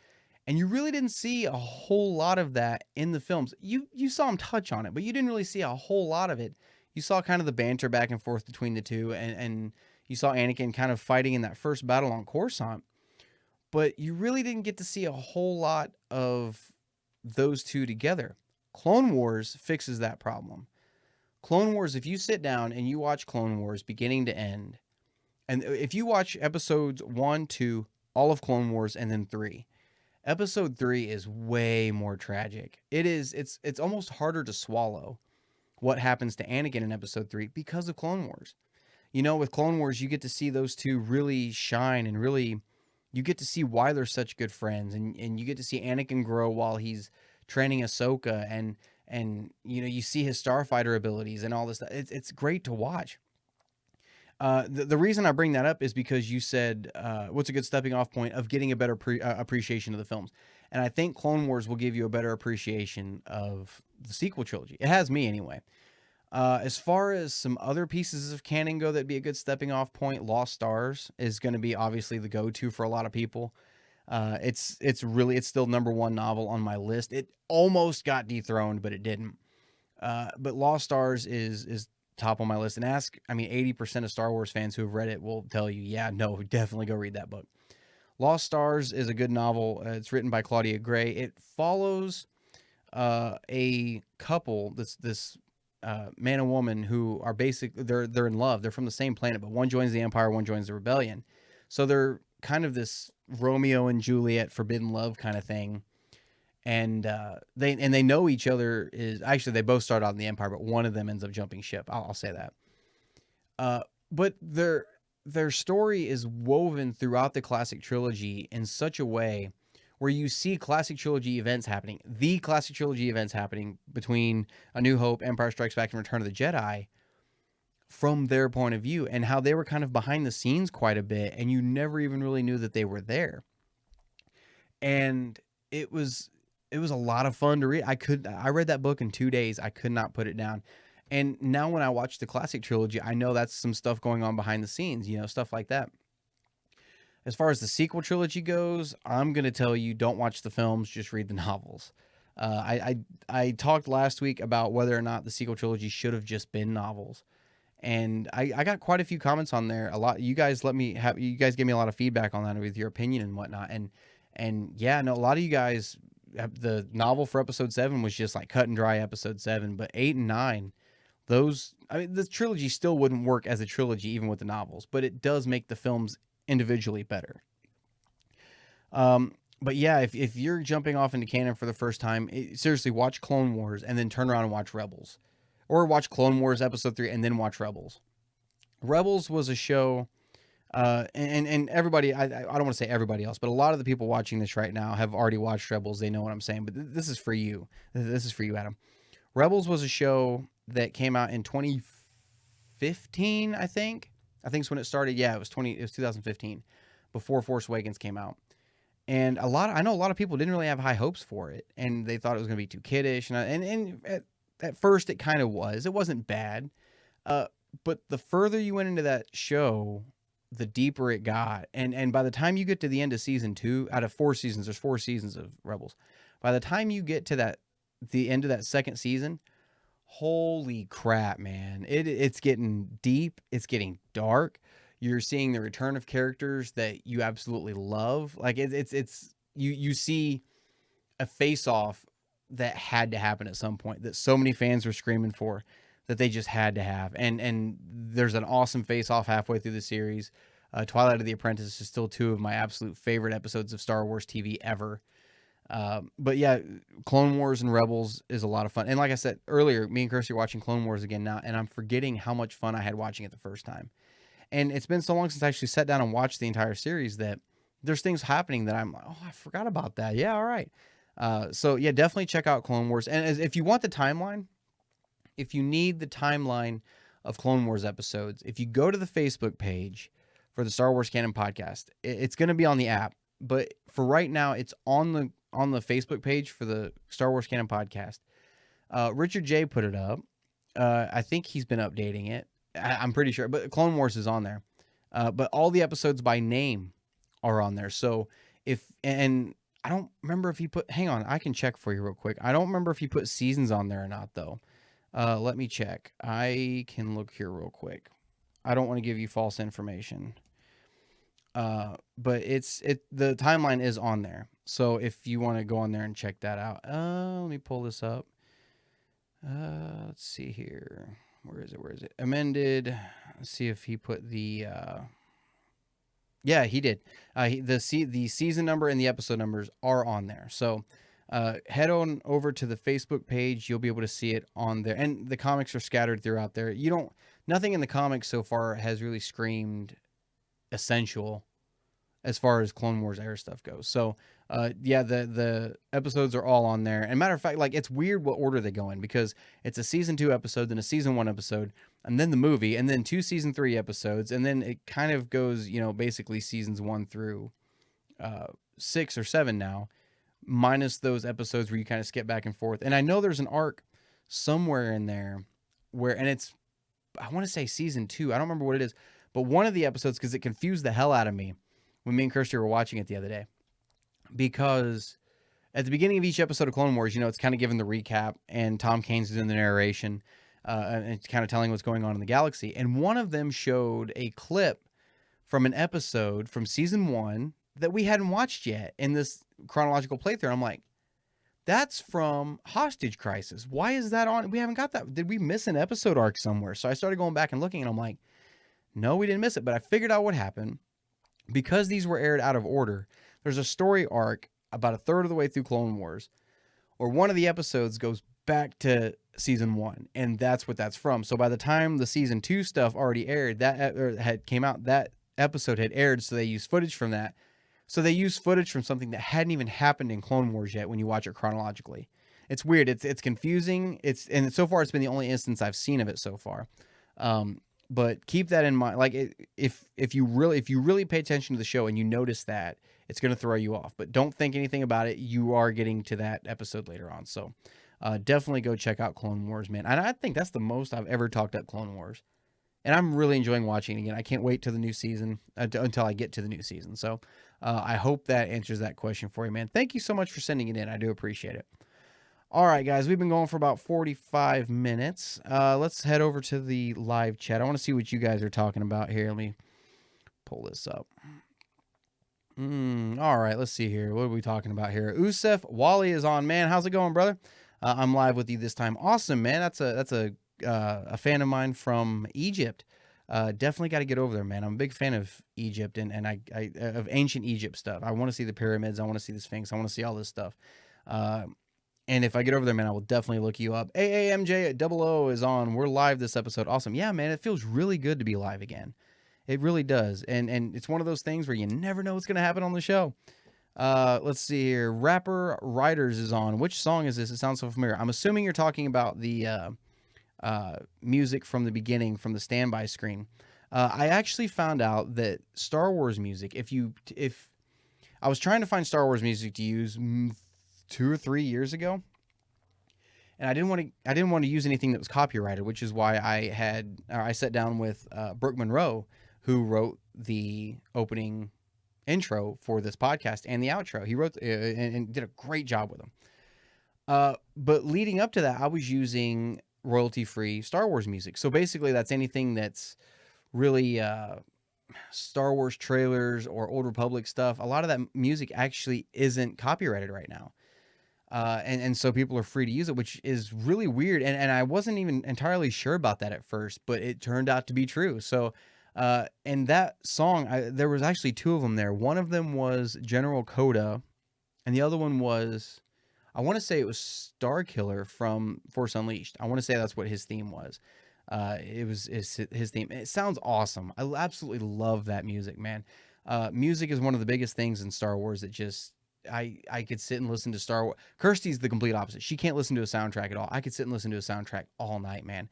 [SPEAKER 4] And you really didn't see a whole lot of that in the films. You saw him touch on it, but you didn't really see a whole lot of it. You saw kind of the banter back and forth between the two, and you saw Anakin kind of fighting in that first battle on Coruscant. But you really didn't get to see a whole lot of those two together. Clone Wars fixes that problem. Clone Wars, if you sit down and you watch Clone Wars beginning to end, and if you watch episodes 1, 2, all of Clone Wars, and then 3, Episode 3 is way more tragic. It's almost harder to swallow what happens to Anakin in episode 3 because of Clone Wars. You know, with Clone Wars, you get to see those two really shine, and really you get to see why they're such good friends, and you get to see Anakin grow while he's training Ahsoka, and you know, you see his starfighter abilities and all this stuff. It's great to watch. The reason I bring that up is because you said, what's a good stepping off point of getting a better appreciation of the films? And I think Clone Wars will give you a better appreciation of the sequel trilogy. It has me anyway. As far as some other pieces of canon go, that'd be a good stepping off point. Lost Stars is going to be obviously the go-to for a lot of people. It's still number one novel on my list. It almost got dethroned, but it didn't. But Lost Stars is top on my list. And 80% of Star Wars fans who have read it will tell you, yeah, no, definitely go read that book. Lost Stars is a good novel. It's written by Claudia Gray. It follows a couple, this man and woman who are they're in love. They're from the same planet, but one joins the Empire, one joins the Rebellion. So they're kind of this Romeo and Juliet forbidden love kind of thing. And they know each other they both start out in the Empire, but one of them ends up jumping ship. I'll say that. But their story is woven throughout the classic trilogy in such a way where you see classic trilogy events happening, the classic trilogy events happening between A New Hope, Empire Strikes Back, and Return of the Jedi from their point of view, and how they were kind of behind the scenes quite a bit, and you never even really knew that they were there. And it was a lot of fun to read. I read that book in 2 days. I could not put it down. And now when I watch the classic trilogy, I know that's some stuff going on behind the scenes, stuff like that. As far as the sequel trilogy goes, I'm going to tell you, don't watch the films, just read the novels. I talked last week about whether or not the sequel trilogy should have just been novels. And I got quite a few comments on there. You guys gave me a lot of feedback on that with your opinion and whatnot. And yeah, no, a lot of you guys, the novel for episode 7 was just like cut and dry episode 7, but 8 and 9, the trilogy still wouldn't work as a trilogy even with the novels, but it does make the films individually better. But yeah, if you're jumping off into canon for the first time, seriously, watch Clone Wars and then turn around and watch Rebels. Or watch Clone Wars episode 3 and then watch Rebels. Rebels was a show, and everybody, I don't want to say everybody else, but a lot of the people watching this right now have already watched Rebels. They know what I'm saying, but this is for you. This is for you, Adam. Rebels was a show that came out in 2015, I think. I think it's when it started. Yeah, it was 2015, before Force Awakens came out. And I know a lot of people didn't really have high hopes for it, and they thought it was going to be too kiddish. And at first, it kind of was. It wasn't bad. But the further you went into that show, the deeper it got. And by the time you get to the end of season 2, out of 4 seasons, there's 4 seasons of Rebels. By the time you get to the end of that second season, holy crap, man. It's getting deep. It's getting dark. You're seeing the return of characters that you absolutely love. Like you see a face-off that had to happen at some point, that so many fans were screaming for, that they just had to have. And there's an awesome face-off halfway through the series. Twilight of the Apprentice is still 2 of my absolute favorite episodes of Star Wars TV ever. But yeah, Clone Wars and Rebels is a lot of fun. And like I said earlier, me and Kirsty are watching Clone Wars again now, and I'm forgetting how much fun I had watching it the first time. And it's been so long since I actually sat down and watched the entire series that there's things happening that I'm like, oh, I forgot about that. Yeah, all right. So yeah, definitely check out Clone Wars. And if you want the timeline, if you need the timeline of Clone Wars episodes, if you go to the Facebook page for the Star Wars Canon podcast, it's going to be on the app. But for right now, it's on the Facebook page for the Star Wars Canon podcast. Richard J put it up. I think he's been updating it. I'm pretty sure, but Clone Wars is on there. But all the episodes by name are on there. So and I don't remember if he hang on, I can check for you real quick. I don't remember if he put seasons on there or not though. Let me check. I can look here real quick. I don't want to give you false information. But the timeline is on there. So if you want to go on there and check that out, let me pull this up. Let's see here. Where is it? Amended. Let's see if he put the, Yeah, he did. The season number and the episode numbers are on there. So head on over to the Facebook page. You'll be able to see it on there. And the comics are scattered throughout there. Nothing in the comics so far has really screamed essential as far as Clone Wars era stuff goes. So yeah, the episodes are all on there. And matter of fact, like, it's weird what order they go in, because it's a season 2 episode, then a season 1 episode, and then the movie, and then 2 season 3 episodes, and then it kind of goes, basically seasons 1 through 6 or 7 now, minus those episodes where you kind of skip back and forth. And I know there's an arc somewhere in there and it's, I want to say season 2. I don't remember what it is, but one of the episodes, because it confused the hell out of me when me and Kirsty were watching it the other day, because at the beginning of each episode of Clone Wars, it's kind of giving the recap, and Tom Kane's doing the narration, and it's kind of telling what's going on in the galaxy. And one of them showed a clip from an episode from season 1 that we hadn't watched yet in this chronological playthrough. I'm like, that's from Hostage Crisis. Why is that on? We haven't got that. Did we miss an episode arc somewhere? So I started going back and looking, and I'm like, no, we didn't miss it. But I figured out what happened. Because these were aired out of order, there's a story arc about a third of the way through Clone Wars, or one of the episodes goes back to season 1, and that's what that's from. So by the time the season 2 stuff already aired, had came out, that episode had aired, so they used footage from that. So they used footage from something that hadn't even happened in Clone Wars yet when you watch it chronologically. It's weird. It's confusing. And so far it's been the only instance I've seen of it so far. But keep that in mind. Like, if you really pay attention to the show and you notice that, it's going to throw you off. But don't think anything about it. You are getting to that episode later on. So definitely go check out Clone Wars, man. And I think that's the most I've ever talked up Clone Wars. And I'm really enjoying watching it again. I can't wait till the new season, until I get to the new season. So I hope that answers that question for you, man. Thank you so much for sending it in. I do appreciate it. All right, guys, we've been going for about 45 minutes. Let's head over to the live chat. I want to see what you guys are talking about here. Let me pull this up. All right, let's see here. What are we talking about here? Usef Wally is on. Man, how's it going, brother? I'm live with you this time. Awesome, man. That's a fan of mine from Egypt. Definitely got to get over there, man. I'm a big fan of Egypt and I of ancient Egypt stuff. I want to see the pyramids. I want to see the Sphinx. I want to see all this stuff. And if I get over there, man, I will definitely look you up. AAMJ00 is on. We're live this episode. Awesome. Yeah, man, it feels really good to be live again. It really does. And it's one of those things where you never know what's going to happen on the show. Let's see here. Rapper Riders is on. Which song is this? It sounds so familiar. I'm assuming you're talking about the music from the beginning, from the standby screen. I actually found out that Star Wars music, if I was trying to find Star Wars music to use 2 or 3 years ago, and I didn't want to use anything that was copyrighted, which is why I sat down with Brooke Monroe, who wrote the opening intro for this podcast and the outro. He wrote and did a great job with them. But leading up to that, I was using royalty-free Star Wars music. So basically, that's anything that's really Star Wars trailers or Old Republic stuff. A lot of that music actually isn't copyrighted right now. And so people are free to use it, which is really weird. And I wasn't even entirely sure about that at first, but it turned out to be true. So, and that song, there was actually 2 of them there. One of them was General Coda, and the other one was, I want to say it was Star Killer from Force Unleashed. I want to say that's what his theme was. It was his theme. It sounds awesome. I absolutely love that music, man. Music is one of the biggest things in Star Wars that just, I could sit and listen to Star Wars. Kirsty's the complete opposite. She can't listen to a soundtrack at all. I could sit and listen to a soundtrack all night, man.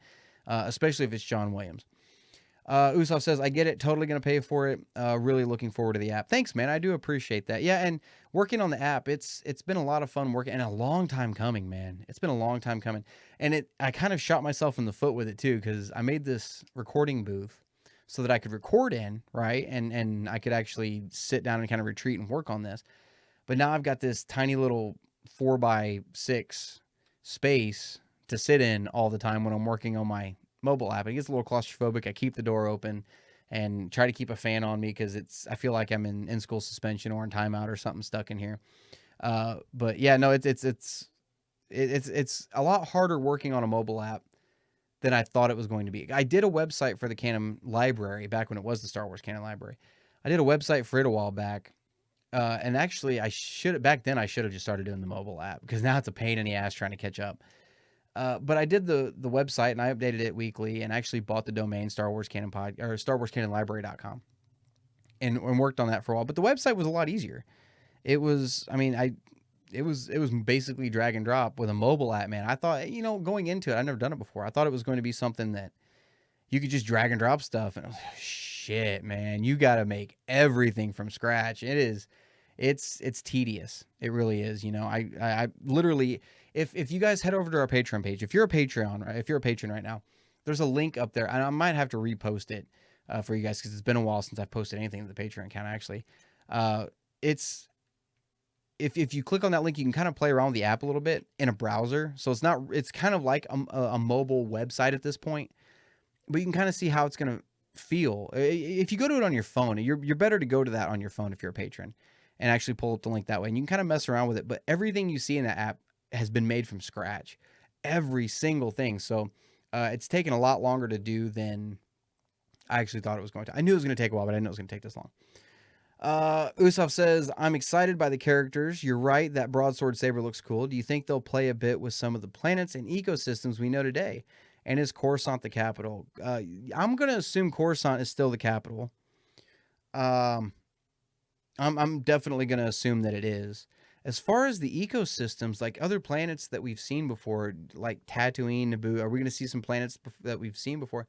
[SPEAKER 4] Especially if it's John Williams. Usof says, I get it. Totally going to pay for it. Really looking forward to the app. Thanks, man. I do appreciate that. Yeah, and working on the app, it's been a lot of fun working, and a long time coming, man. It's been a long time coming. And I kind of shot myself in the foot with it, too, because I made this recording booth so that I could record in, right? And I could actually sit down and kind of retreat and work on this. But now I've got this tiny little 4x6 space to sit in all the time when I'm working on my mobile app. It gets a little claustrophobic. I keep the door open and try to keep a fan on me because I feel like I'm in school suspension or in timeout or something stuck in here. But yeah, no, it's a lot harder working on a mobile app than I thought it was going to be. I did a website for the Canon library back when it was the Star Wars Canon library. I did a website for it a while back. And actually, back then I should have just started doing the mobile app, because now it's a pain in the ass trying to catch up. But I did the website, and I updated it weekly, and actually bought the domain Star Wars Canon StarWarsCanonLibrary.com, and worked on that for a while. But the website was a lot easier. It was, I mean, it was basically drag and drop with a mobile app, man. I thought, going into it, I've never done it before. I thought it was going to be something that you could just drag and drop stuff, and I was like, shit, man, you got to make everything from scratch. It's tedious. It really is. I literally, if you guys head over to our Patreon page, if you're a patron right now, there's a link up there, and I might have to repost it for you guys, because it's been a while since I've posted anything to the Patreon account, actually. It's, if you click on that link, you can kind of play around with the app a little bit in a browser. So it's kind of like a mobile website at this point, but you can kind of see how it's going to feel. If you go to it on your phone, you're better to go to that on your phone if you're a patron, and actually pull up the link that way. And you can kind of mess around with it, but everything you see in that app has been made from scratch. Every single thing. So it's taken a lot longer to do than I actually thought it was going to. I knew it was going to take a while, but I didn't know it was going to take this long. Usaf says, I'm excited by the characters. You're right, that broadsword saber looks cool. Do you think they'll play a bit with some of the planets and ecosystems we know today? And is Coruscant the capital? I'm going to assume Coruscant is still the capital. I'm definitely going to assume that it is. As far as the ecosystems, like other planets that we've seen before, like Tatooine, Naboo, are we going to see some planets that we've seen before?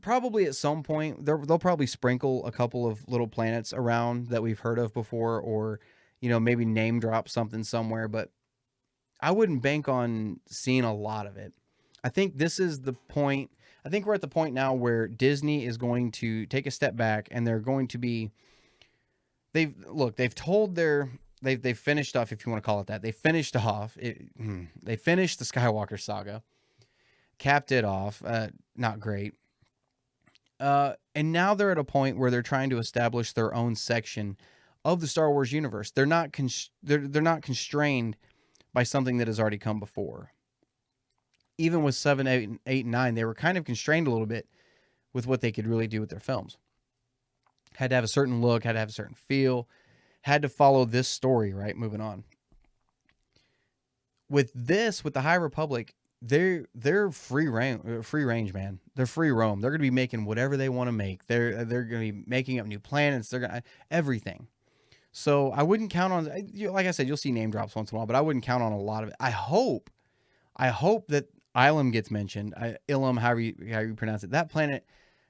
[SPEAKER 4] Probably at some point. They'll probably sprinkle a couple of little planets around that we've heard of before, or, maybe name drop something somewhere, but I wouldn't bank on seeing a lot of it. I think this is the point. I think we're at the point now where Disney is going to take a step back, and they're going to be, they've finished off, if you want to call it that. They finished off they finished the Skywalker saga, capped it off, not great. And now they're at a point where they're trying to establish their own section of the Star Wars universe. They're not constrained by something that has already come before. Even with 7, 8, and 9, they were kind of constrained a little bit with what they could really do with their films. Had to have a certain look, had to have a certain feel, had to follow this story, right? Moving on. With the High Republic, they're free range, man. They're free roam. They're going to be making whatever they want to make. They're going to be making up new planets. They're going to everything. So I wouldn't count on, like I said, you'll see name drops once in a while, but I wouldn't count on a lot of it. I hope that Ilum gets mentioned. Ilum, however you pronounce it. That planet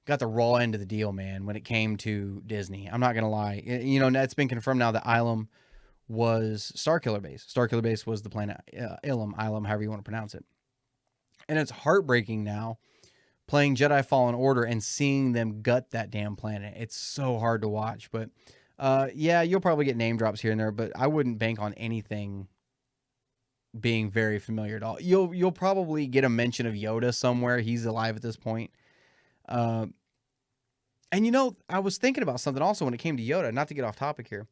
[SPEAKER 4] got the raw end of the deal, man, when it came to Disney. I'm not going to lie. It's been confirmed now that Ilum was Starkiller Base. Starkiller Base was the planet Ilum, however you want to pronounce it. And it's heartbreaking now playing Jedi Fallen Order and seeing them gut that damn planet. It's so hard to watch. But yeah, you'll probably get name drops here and there, but I wouldn't bank on anything being very familiar at all. You'll probably get a mention of Yoda somewhere. He's alive at this point. And I was thinking about something also when it came to Yoda, not to get off topic here.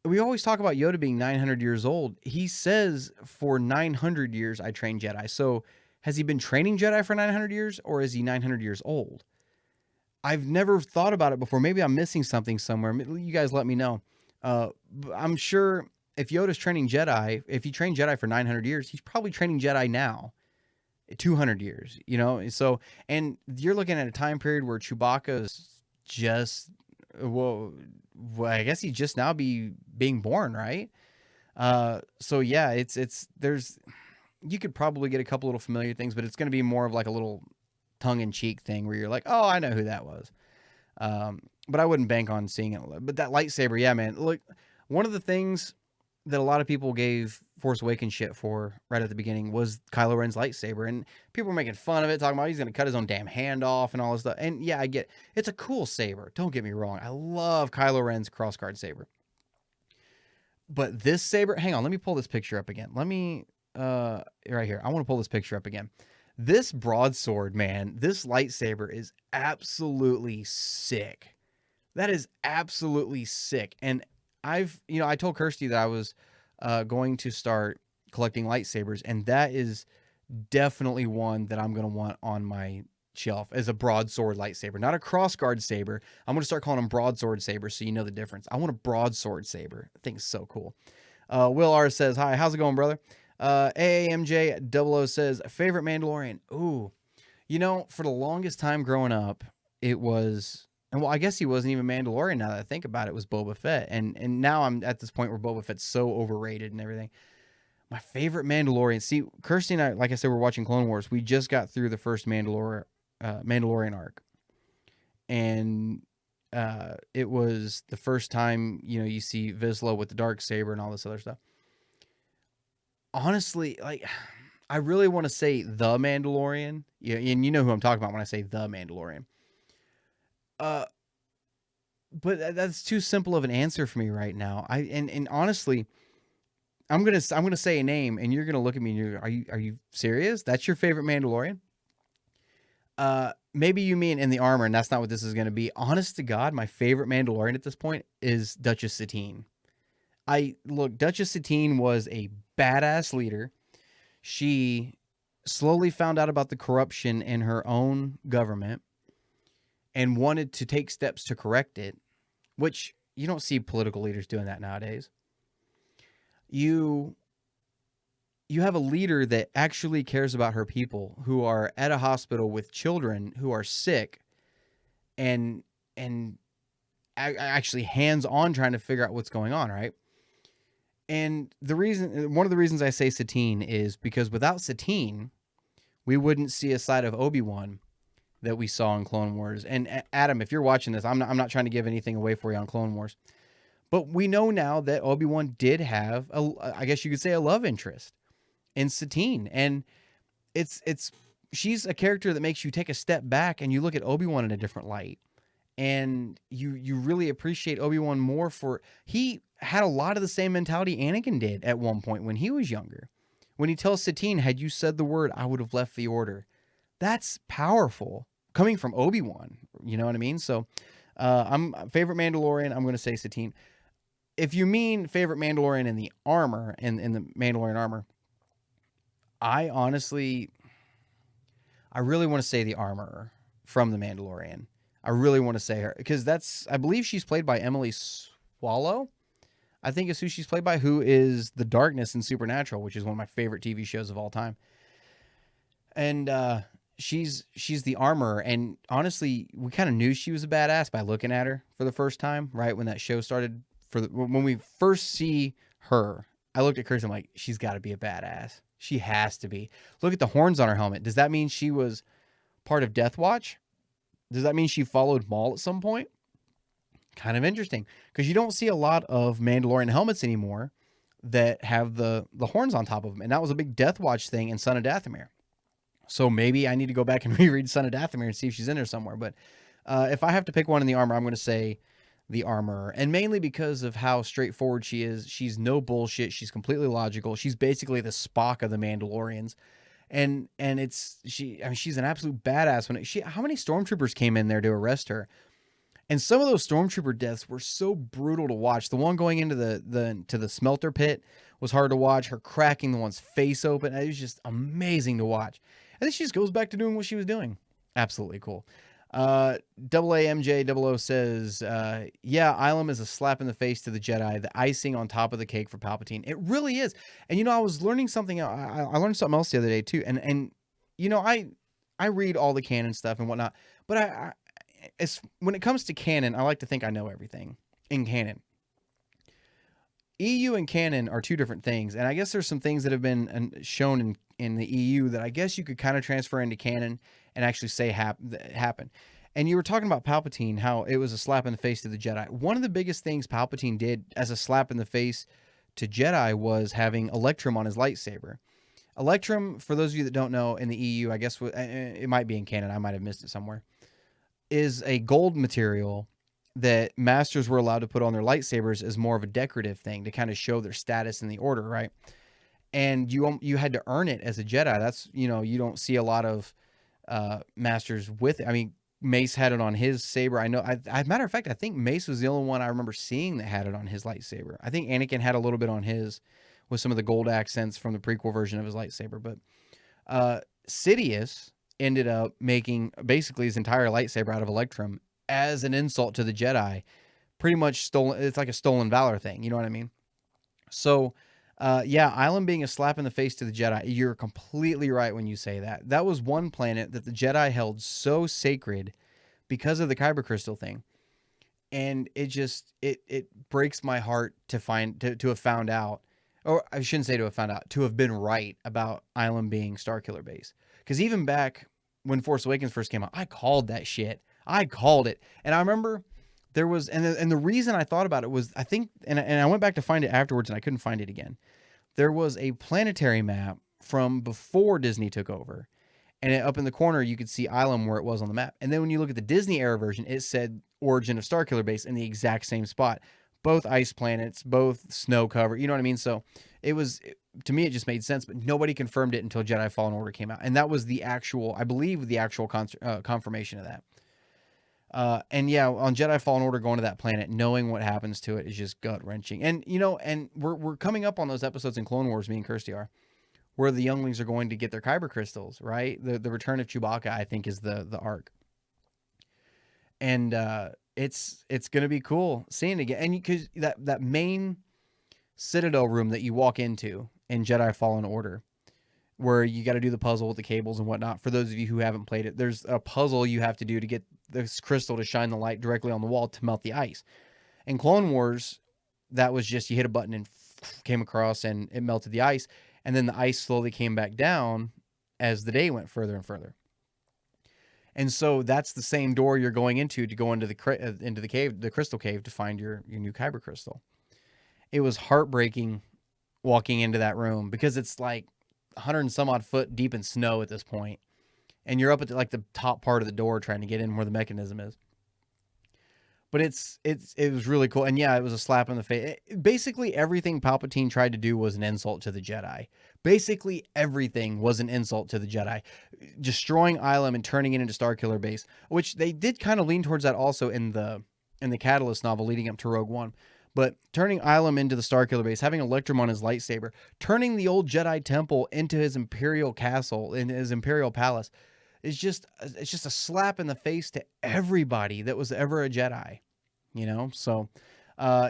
[SPEAKER 4] We always talk about Yoda being 900 years old. He says for 900 years I trained Jedi. So has he been training Jedi for 900 years, or is he 900 years old? I've never thought about it before. Maybe I'm missing something somewhere. You guys let me know. I'm sure if Yoda's training Jedi, if he trained Jedi for 900 years, he's probably training Jedi now. 200 years, So, and you're looking at a time period where Chewbacca is just, well, I guess he's just now being born, right? So yeah, you could probably get a couple little familiar things, but it's going to be more of like a little tongue-in-cheek thing where you're like, oh, I know who that was. But I wouldn't bank on seeing it. But that lightsaber, yeah, man. Look, one of the things that a lot of people gave Force Awakens shit for right at the beginning was Kylo Ren's lightsaber, and people were making fun of it, talking about he's going to cut his own damn hand off and all this stuff. And yeah, I get it. It's a cool saber. Don't get me wrong. I love Kylo Ren's crossguard saber. But this saber, hang on, let me pull this picture up again. Let me, right here. I want to pull this picture up again. This broadsword, man, this lightsaber is absolutely sick. That is absolutely sick. And I told Kirsty that I was going to start collecting lightsabers, and that is definitely one that I'm going to want on my shelf as a broadsword lightsaber, not a crossguard saber. I'm going to start calling them broadsword sabers so you know the difference. I want a broadsword saber. I think it's so cool. Will R says, hi, how's it going, brother? AAMJ00 says, favorite Mandalorian? Ooh, for the longest time growing up, it was, and well, I guess he wasn't even Mandalorian now that I think about it, was Boba Fett. And now I'm at this point where Boba Fett's so overrated and everything. My favorite Mandalorian. See, Kirsty and I, like I said, we're watching Clone Wars. We just got through the first Mandalorian arc. And it was the first time, you see Vizsla with the Darksaber and all this other stuff. Honestly, like, I really want to say the Mandalorian. Yeah, and you know who I'm talking about when I say the Mandalorian. But that's too simple of an answer for me right now. And honestly, I'm gonna say a name, and you're gonna look at me and you're, are you serious? That's your favorite Mandalorian? Maybe you mean in the armor, and that's not what this is gonna be. Honest to God, my favorite Mandalorian at this point is Duchess Satine. Duchess Satine was a badass leader. She slowly found out about the corruption in her own government and wanted to take steps to correct it, which you don't see political leaders doing that nowadays. You have a leader that actually cares about her people who are at a hospital with children who are sick and actually hands-on trying to figure out what's going on, right? And one of the reasons I say Satine is because without Satine, we wouldn't see a side of Obi-Wan that we saw in Clone Wars. And Adam, if you're watching this, I'm not trying to give anything away for you on Clone Wars, but we know now that Obi-Wan did have I guess you could say a love interest in Satine, and she's a character that makes you take a step back and you look at Obi-Wan in a different light, and you really appreciate Obi-Wan more for he had a lot of the same mentality Anakin did at one point when he was younger. When he tells Satine, had you said the word, I would have left the order. That's powerful coming from Obi-Wan. You know what I mean? So I'm favorite Mandalorian. I'm going to say Satine. If you mean favorite Mandalorian in the armor, in the Mandalorian armor, I really want to say the armorer from the Mandalorian. I really want to say her because I believe she's played by Emily Swallow. I think is who she's played by, who is the Darkness in Supernatural, which is one of my favorite TV shows of all time. And she's the armorer, and honestly, we kind of knew she was a badass by looking at her for the first time, right when that show started. When we first see her, I looked at Chris. I'm like, she's got to be a badass. She has to be. Look at the horns on her helmet. Does that mean she was part of Death Watch? Does that mean she followed Maul at some point? Kind of interesting, because you don't see a lot of Mandalorian helmets anymore that have the horns on top of them, and that was a big Death Watch thing in Son of Dathomir. So maybe I need to go back and reread Son of Dathomir and see if she's in there somewhere. But if I have to pick one in the armor, I'm going to say the armorer, and mainly because of how straightforward she is. She's no bullshit. She's completely logical. She's basically the Spock of the Mandalorians, and she's an absolute badass. How many stormtroopers came in there to arrest her? And some of those stormtrooper deaths were so brutal to watch. The one going into the smelter pit was hard to watch. Her cracking the one's face open, it was just amazing to watch. And then she just goes back to doing what she was doing. Absolutely cool. AAMJ00 says, yeah, Ilum is a slap in the face to the Jedi, the icing on top of the cake for Palpatine. It really is. And I was learning something. I learned something else the other day too. And I read all the canon stuff and whatnot, but when it comes to canon, I like to think I know everything in canon. EU and canon are two different things, and I guess there's some things that have been shown in the EU that I guess you could kind of transfer into canon and actually say happen. And you were talking about Palpatine, how it was a slap in the face to the Jedi. One of the biggest things Palpatine did as a slap in the face to Jedi was having Electrum on his lightsaber. Electrum, for those of you that don't know, in the EU, I guess it might be in canon, I might have missed it somewhere, is a gold material that masters were allowed to put on their lightsabers as more of a decorative thing to kind of show their status in the order, right? And you had to earn it as a Jedi. That's, you don't see a lot of masters with it. I mean, Mace had it on his saber. I know, matter of fact, I think Mace was the only one I remember seeing that had it on his lightsaber. I think Anakin had a little bit on his with some of the gold accents from the prequel version of his lightsaber. But Sidious ended up making basically his entire lightsaber out of Electrum as an insult to the Jedi. Pretty much stolen. It's like a stolen valor thing. You know what I mean? So, yeah, Island being a slap in the face to the Jedi. You're completely right when you say that. That was one planet that the Jedi held so sacred because of the Kyber crystal thing. And it just, it breaks my heart to have found out, or I shouldn't say to have found out, to have been right about Island being Starkiller Base. Because even back when Force Awakens first came out, I called that shit. I called it. And I remember there was, and the reason I thought about it was, I think, and I went back to find it afterwards and I couldn't find it again. There was a planetary map from before Disney took over. And up in the corner, you could see Ilum where it was on the map. And then when you look at the Disney era version, it said origin of Starkiller Base in the exact same spot. Both ice planets, both snow cover. You know what I mean? So it was, to me, it just made sense. But nobody confirmed it until Jedi Fallen Order came out. And that was the actual, I believe, the actual confirmation of that. And yeah, on Jedi Fallen Order, going to that planet, knowing what happens to it is just gut wrenching. And, you know, and we're coming up on those episodes in Clone Wars, me and Kirsty are, where the younglings are going to get their Kyber crystals, right? The return of Chewbacca, I think, is the arc. And it's going to be cool seeing it again. And because that main Citadel room that you walk into in Jedi Fallen Order, where you got to do the puzzle with the cables and whatnot. For those of you who haven't played it, there's a puzzle you have to do to get this crystal to shine the light directly on the wall to melt the ice. In Clone Wars, that was just you hit a button and came across and it melted the ice. And then the ice slowly came back down as the day went further and further. And so that's the same door you're going into to go into the cave, the crystal cave, to find your new Kyber crystal. It was heartbreaking walking into that room because it's like 100 and some odd foot deep in snow at this point. And you're up at like the top part of the door trying to get in where the mechanism is. But it was really cool. And yeah, it was a slap in the face. Basically, everything Palpatine tried to do was an insult to the Jedi. Basically, everything was an insult to the Jedi. Destroying Ilum and turning it into Starkiller Base, which they did kind of lean towards that also in the Catalyst novel leading up to Rogue One. But turning Ilum into the Starkiller Base, having Electrum on his lightsaber, turning the old Jedi Temple into his Imperial castle, in his Imperial palace, it's just a slap in the face to everybody that was ever a Jedi, you know? So,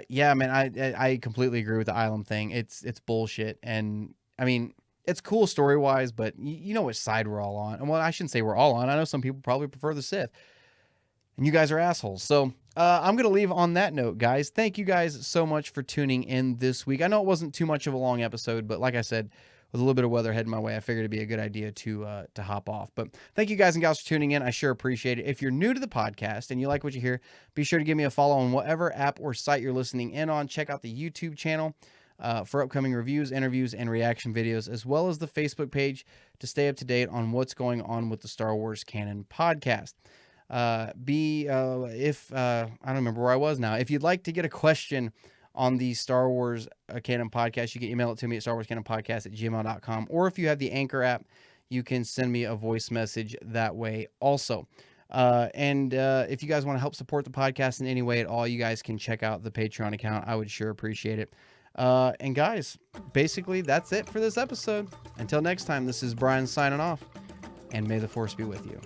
[SPEAKER 4] yeah, man, I completely agree with the Ilum thing. It's bullshit. And I mean, it's cool story-wise, but you know which side we're all on. And well, I shouldn't say we're all on. I know some people probably prefer the Sith. And you guys are assholes. So I'm going to leave on that note, guys. Thank you guys so much for tuning in this week. I know it wasn't too much of a long episode, but like I said, with a little bit of weather heading my way, I figured it'd be a good idea to hop off. But thank you guys and gals for tuning in. I sure appreciate it. If you're new to the podcast and you like what you hear, be sure to give me a follow on whatever app or site you're listening in on. Check out the YouTube channel for upcoming reviews, interviews, and reaction videos, as well as the Facebook page to stay up to date on what's going on with the Star Wars Canon podcast. I don't remember where I was now. If you'd like to get a question on the Star Wars Canon podcast, you can email it to me at starwarscanonpodcast@gmail.com. Or if you have the Anchor app, you can send me a voice message that way also. And if you guys want to help support the podcast in any way at all, you guys can check out the Patreon account. I would sure appreciate it. And guys, basically that's it for this episode. Until next time, this is Brian signing off, and may the Force be with you.